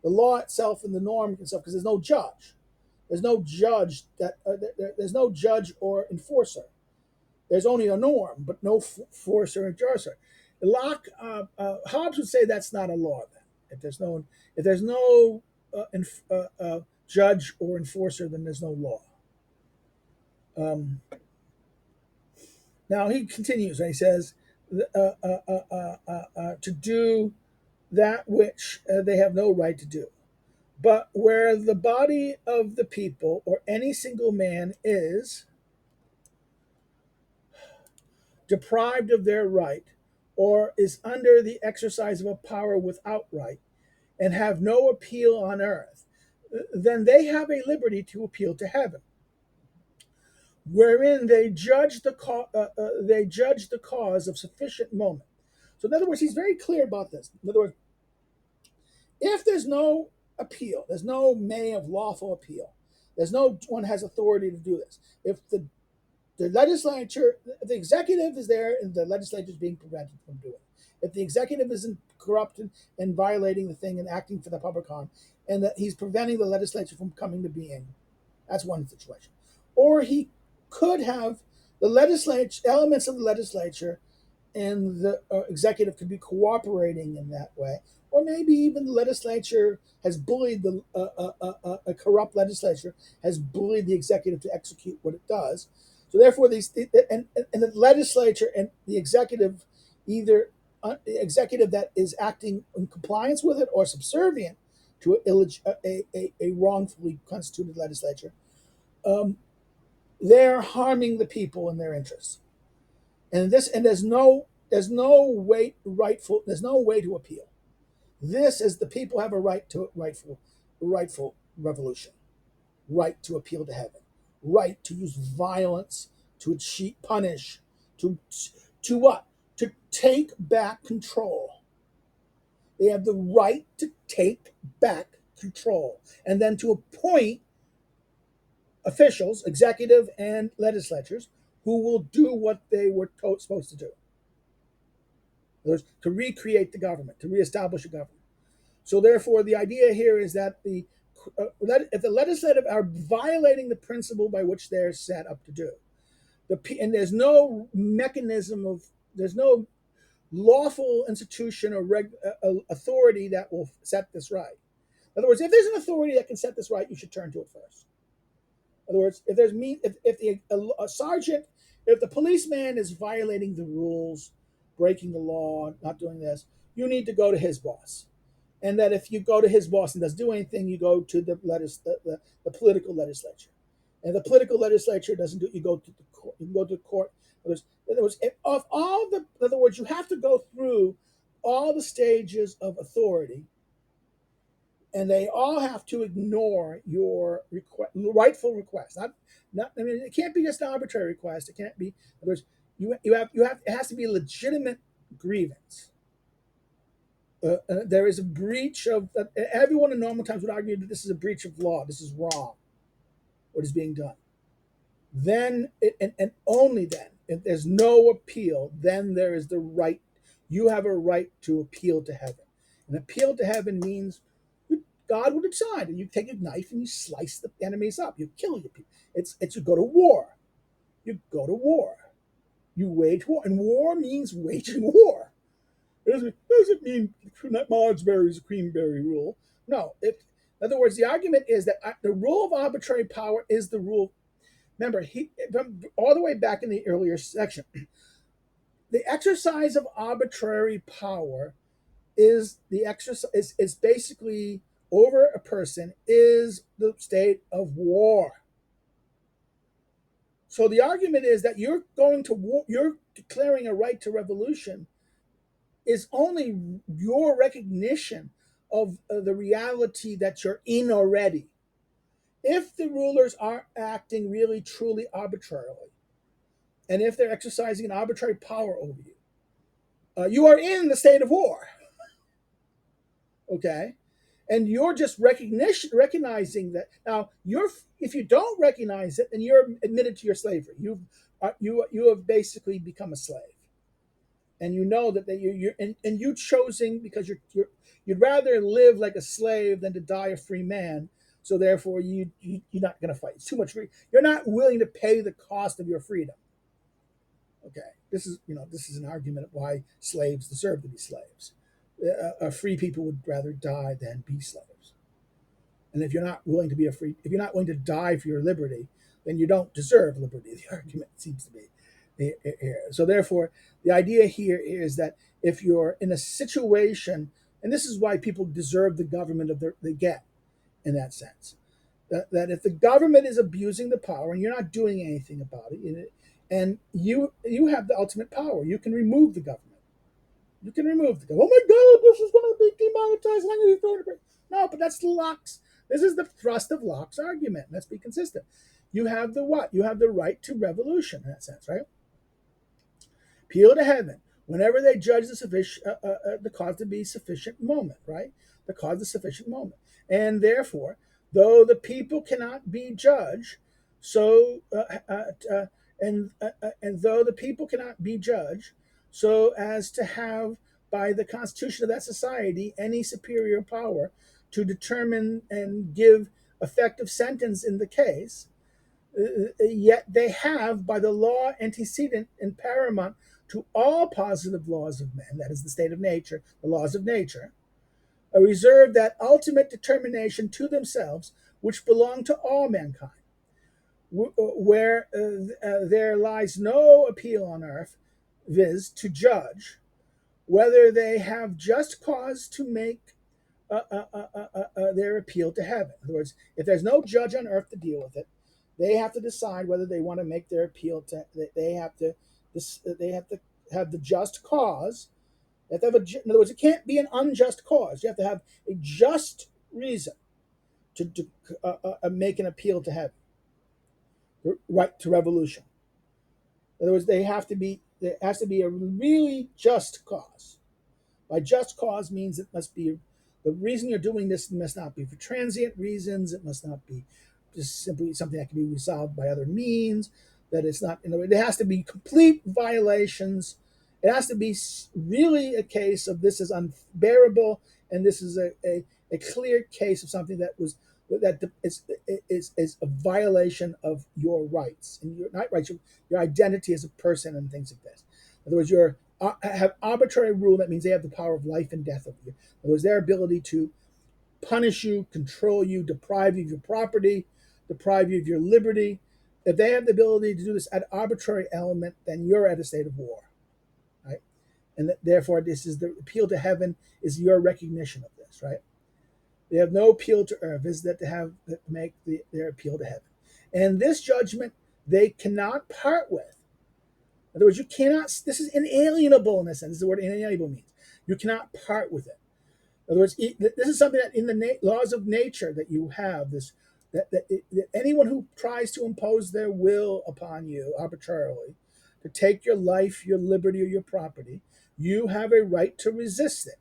The law itself and the norm itself, because there's no judge. There's no judge or enforcer. There's only a norm, but no force or enforcer. Hobbes would say that's not a law. Then, if there's no judge or enforcer, then there's no law. Now he continues, and he says, to do that which they have no right to do. But where the body of the people or any single man is deprived of their right, or is under the exercise of a power without right, and have no appeal on earth, then they have a liberty to appeal to heaven, wherein they judge the cause of sufficient moment. So, in other words, he's very clear about this. In other words, if there's no appeal, there's no may of lawful appeal. There's no one has authority to do this. If the legislature, the executive is there, and the legislature is being prevented from doing it. If the executive isn't corrupt and violating the thing and acting for the public harm, and that he's preventing the legislature from coming to being, that's one situation. Or he could have the legislature, elements of the legislature, and the executive could be cooperating in that way. Or maybe even the legislature has bullied a corrupt legislature has bullied the executive to execute what it does. So therefore, and the legislature and the executive, either the executive that is acting in compliance with it or subservient to a wrongfully constituted legislature, they're harming the people in their interests. And there's no way to appeal. This is the people have a right to rightful revolution, right to appeal to heaven, right to use violence to punish, to what? To take back control. They have the right to take back control, and then to appoint officials, executive and legislatures, who will do what they were supposed to do. To recreate the government, to reestablish a government. So therefore, the idea here is that the if the legislative are violating the principle by which they're set up to do, and there's no mechanism of, there's no lawful institution or authority that will set this right. In other words, if there's an authority that can set this right, you should turn to it first. In other words, if there's if the a sergeant, if the policeman is violating the rules, breaking the law, not doing this, you need to go to his boss. And that if you go to his boss and doesn't do anything, you go to the political legislature. And the political legislature doesn't do it, you go to the court. You can go to the court. In other words, you have to go through all the stages of authority, and they all have to ignore your rightful request. I mean, it can't be just an arbitrary request. It can't be. In other words, it has to be a legitimate grievance. There is a breach of. Everyone in normal times would argue that this is a breach of law. This is wrong. What is being done? Then, and only then, if there's no appeal, then there is the right. You have a right to appeal to heaven. An appeal to heaven means God will decide, and you take a knife and you slice the enemies up. You kill your people. It's you go to war. You go to war. You wage war, and war means waging war. It doesn't mean Marsberry's Queenberry rule. No. In other words, the argument is that the rule of arbitrary power is the rule. Remember, all the way back in the earlier section, the exercise of arbitrary power is the exercise is basically over a person is the state of war. So the argument is that you're going to war, you're declaring a right to revolution is only your recognition of the reality that you're in already. If the rulers are acting really, truly arbitrarily, and if they're exercising an arbitrary power over you, you are in the state of war. Okay? And you're just recognizing that. Now, if you don't recognize it, then you're admitted to your slavery. You have basically become a slave. And you know that you're choosing because you'd rather live like a slave than to die a free man. So therefore, you're not going to fight. It's too much. You're not willing to pay the cost of your freedom. Okay, this is an argument of why slaves deserve to be slaves. Free people would rather die than be slaves. And if you're not willing to if you're not willing to die for your liberty, then you don't deserve liberty. The argument seems to be here. So therefore, the idea here is that if you're in a situation, and this is why people deserve the government they get, in that sense, that if the government is abusing the power and you're not doing anything about it, and you have the ultimate power, you can remove the government. You can remove the government. Oh my God, this is going to be demonetized. I'm going to be thrown away. No, but that's Locke's. This is the thrust of Locke's argument. Let's be consistent. You have the what? You have the right to revolution in that sense, right? Appeal to heaven whenever they judge the cause to be sufficient moment, right? The cause of sufficient moment, and therefore, though the people cannot be judged, and though the people cannot be judged, so as to have by the constitution of that society any superior power to determine and give effective sentence in the case, yet they have by the law antecedent and paramount to all positive laws of men, that is the state of nature, the laws of nature, reserve that ultimate determination to themselves which belong to all mankind, where there lies no appeal on earth, viz., to judge whether they have just cause to make their appeal to heaven. In other words, if there's no judge on earth to deal with it, they have to decide whether they want to make their appeal to. They have to have the just cause. They have to have in other words, it can't be an unjust cause. You have to have a just reason to make an appeal to heaven. Right to revolution. In other words, there has to be a really just cause. By just cause means it must be the reason you're doing this must not be for transient reasons. It must not be just simply something that can be resolved by other means. That it's not. There has to be complete violations. It has to be really a case of this is unbearable, and this is a clear case of something that was that is a violation of your rights and your not rights, your identity as a person and things like this. In other words, you have arbitrary rule. That means they have the power of life and death over you. In other words, their ability to punish you, control you, deprive you of your property, deprive you of your liberty. If they have the ability to do this at arbitrary element, then you're at a state of war, right? And therefore, this is the appeal to heaven is your recognition of this, right? They have no appeal to earth, is that to have that make their appeal to heaven. And this judgment they cannot part with. In other words, you cannot, this is inalienable in a sense. This is the word inalienable means. You cannot part with it. In other words, this is something that in the laws of nature that you have, this that anyone who tries to impose their will upon you arbitrarily, to take your life, your liberty, or your property, you have a right to resist it.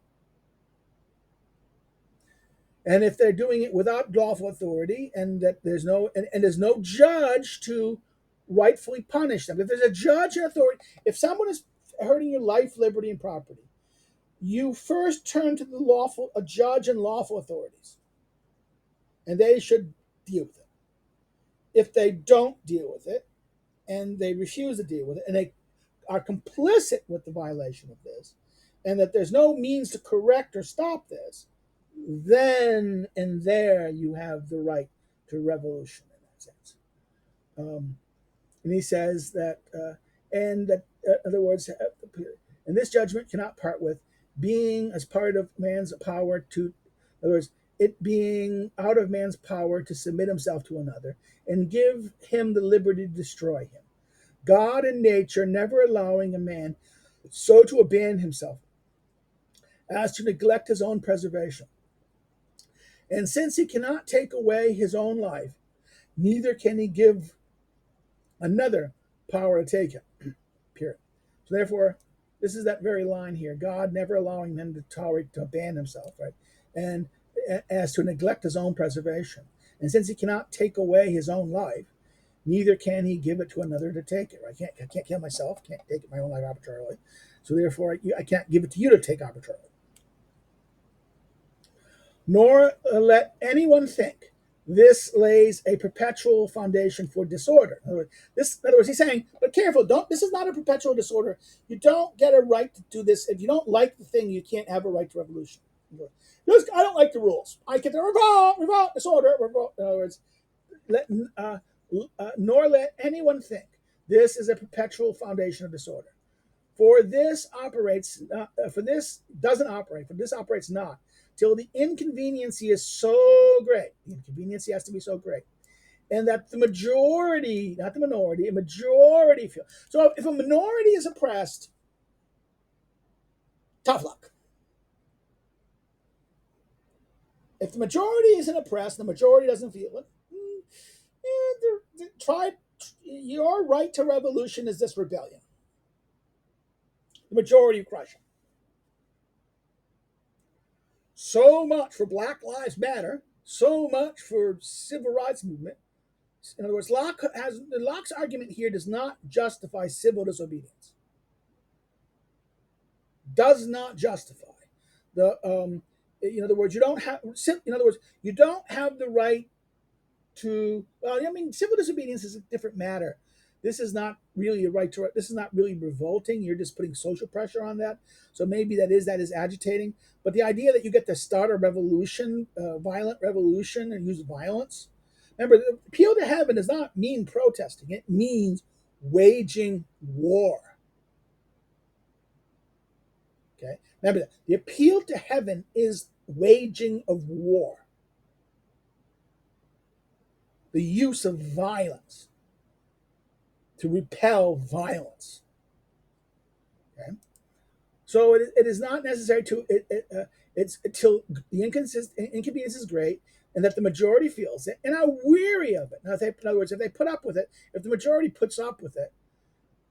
And if they're doing it without lawful authority, and that there's no and there's no judge to rightfully punish them. If there's a judge and authority, if someone is hurting your life, liberty, and property, you first turn to a judge and lawful authorities, and they should deal with it. If they don't deal with it, and they refuse to deal with it, and they are complicit with the violation of this, and that there's no means to correct or stop this, then and there you have the right to revolution in that sense. And he says that, in other words, and this judgment cannot part with being as part of man's power to, in other words, it being out of man's power to submit himself to another and give him the liberty to destroy him. God and nature never allowing a man so to abandon himself as to neglect his own preservation. And since he cannot take away his own life, neither can he give another power to take it. Period. So therefore, this is that very line here. God never allowing men to tolerate to abandon himself, right? And as to neglect his own preservation. And since he cannot take away his own life, neither can he give it to another to take it. Right? I can't kill myself. Can't take my own life arbitrarily. So therefore, I can't give it to you to take arbitrarily. Nor let anyone think this lays a perpetual foundation for disorder. In other words, he's saying, but careful, this is not a perpetual disorder. You don't get a right to do this. If you don't like the thing, you can't have a right to revolution. I don't like the rules. I get to revolt, disorder, revolt. In other words, nor let anyone think this is a perpetual foundation of disorder. For this operates, for this doesn't operate, for this operates not, till the inconveniency is so great. The inconveniency has to be so great. And that the majority, not the minority, a majority feel. So if a minority is oppressed, tough luck. If the majority isn't oppressed, the majority doesn't feel it, your right to revolution is this rebellion. The majority crush it. So much for Black Lives Matter, so much for civil rights movement. In other words, Locke's argument here does not justify civil disobedience. Does not justify the. In other words, you don't have. In other words, you don't have the right to. Well, I mean, civil disobedience is a different matter. This is not really a right to. This is not really revolting. You're just putting social pressure on that. So maybe that is agitating. But the idea that you get to start a revolution, violent revolution, and use violence. Remember, the appeal to heaven does not mean protesting. It means waging war. Okay. Remember that the appeal to heaven is waging of war. The use of violence to repel violence. Okay. So it is not necessary to it's until the inconvenience is great and that the majority feels it and are weary of it. Now, in other words, if they put up with it, if the majority puts up with it,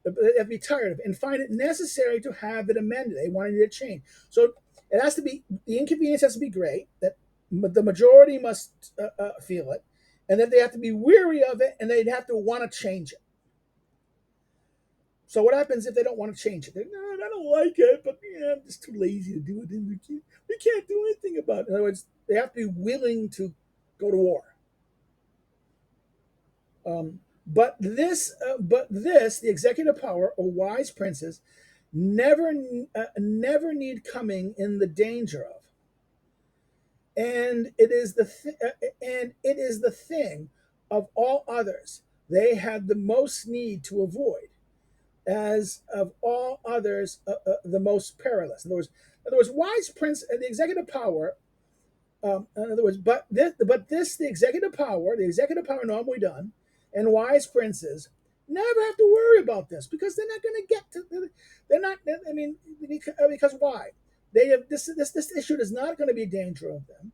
they'll be tired of it and find it necessary to have it amended. They want it to change. So it has to be, the inconvenience has to be great, that the majority must feel it, and that they have to be weary of it and they'd have to want to change it. So what happens if they don't want to change it? No, I don't like it, but I'm just too lazy to do it. We can't do anything about it. In other words, they have to be willing to go to war. But this, the executive power or wise princes, never need coming in the danger of, and it is the thing of all others they had the most need to avoid, as of all others the most perilous. In other words, wise prince, the executive power. In other words, but this, the executive power normally done, and wise princes never have to worry about this because they're not going to get to. They're not. I mean, because why? They have this issue is not going to be a danger of them,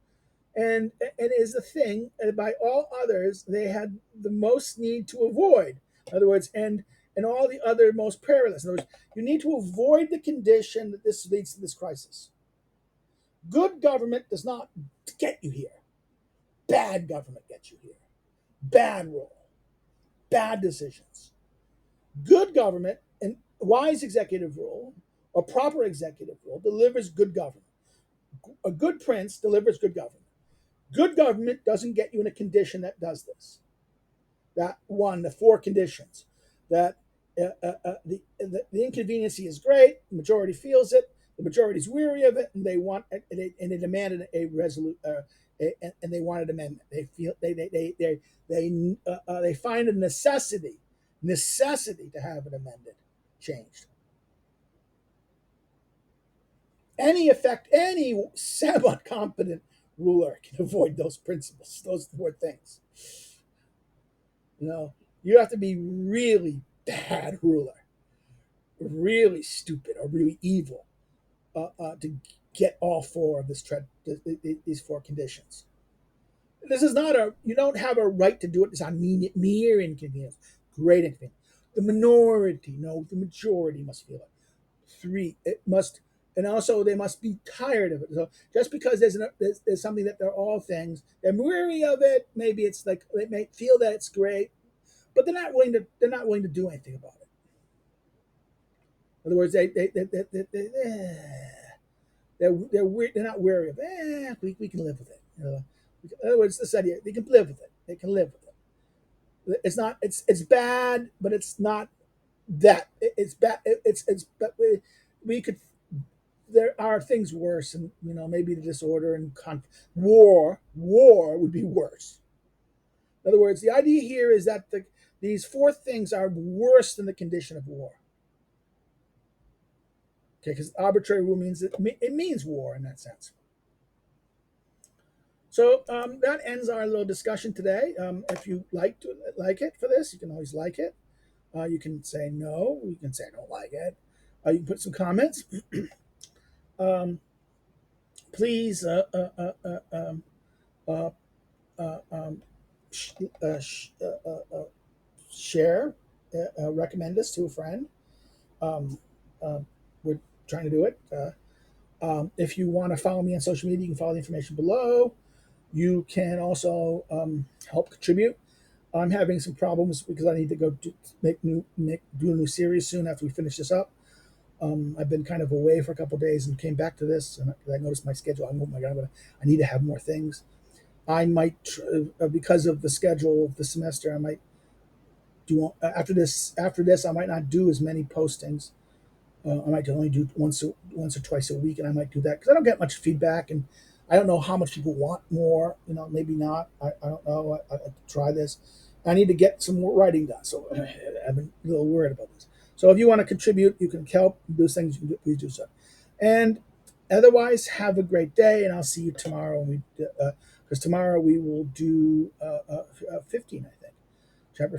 and it is the thing by all others they had the most need to avoid. In other words, and all the other most perilous. In other words, you need to avoid the condition that this leads to this crisis. Good government does not get you here. Bad government gets you here. Bad rule. Bad decisions. Good government and wise executive rule or proper executive rule delivers good government. A good prince delivers good government. Good government doesn't get you in a condition that does this. That one, the four conditions. That the inconveniency is great. The majority feels it. The majority is weary of it, and they demanded a resolute, and they wanted amendment. They feel they find a necessity to have it amended, changed. Any semi-competent ruler can avoid those principles, those four things. You have to be really bad ruler, really stupid or really evil to get all four of these four conditions. This is not you don't have a right to do it. It's a mere inconvenience, great inconvenience. The minority, no, the majority must feel it. Three, it must, and also they must be tired of it. So just because there's something that they're all things, they're weary of it. Maybe it's like they may feel that it's great, but they're not willing to do anything about it. In other words, they're not wary of it. We can live with it. In other words, this idea they can live with it. They can live with it. It's bad, but it's not that it's bad. But we could. There are things worse, and maybe the disorder and war would be worse. In other words, the idea here is that these four things are worse than the condition of war. Okay, because arbitrary rule means it means war in that sense. So that ends our little discussion today. If you like it for this, you can always like it. You can say no. You can say I don't like it. You can put some comments. Please share, recommend us to a friend. We're trying to do it. If you want to follow me on social media, you can follow the information below. You can also help contribute. I'm having some problems because I need to go do a new series soon after we finish this up. I've been kind of away for a couple of days and came back to this, and I noticed my schedule. Oh my God, I need to have more things. I might, because of the schedule of the semester, I might do after this. I might not do as many postings. I might only do once or twice a week, and I might do that because I don't get much feedback, and I don't know how much people want more. Maybe not. I don't know. I try this. I need to get some more writing done, so I've been a little worried about this. So if you want to contribute, you can help do things. You can please do so. And otherwise, have a great day, and I'll see you tomorrow. Because tomorrow we will do 15, I think, chapter 15.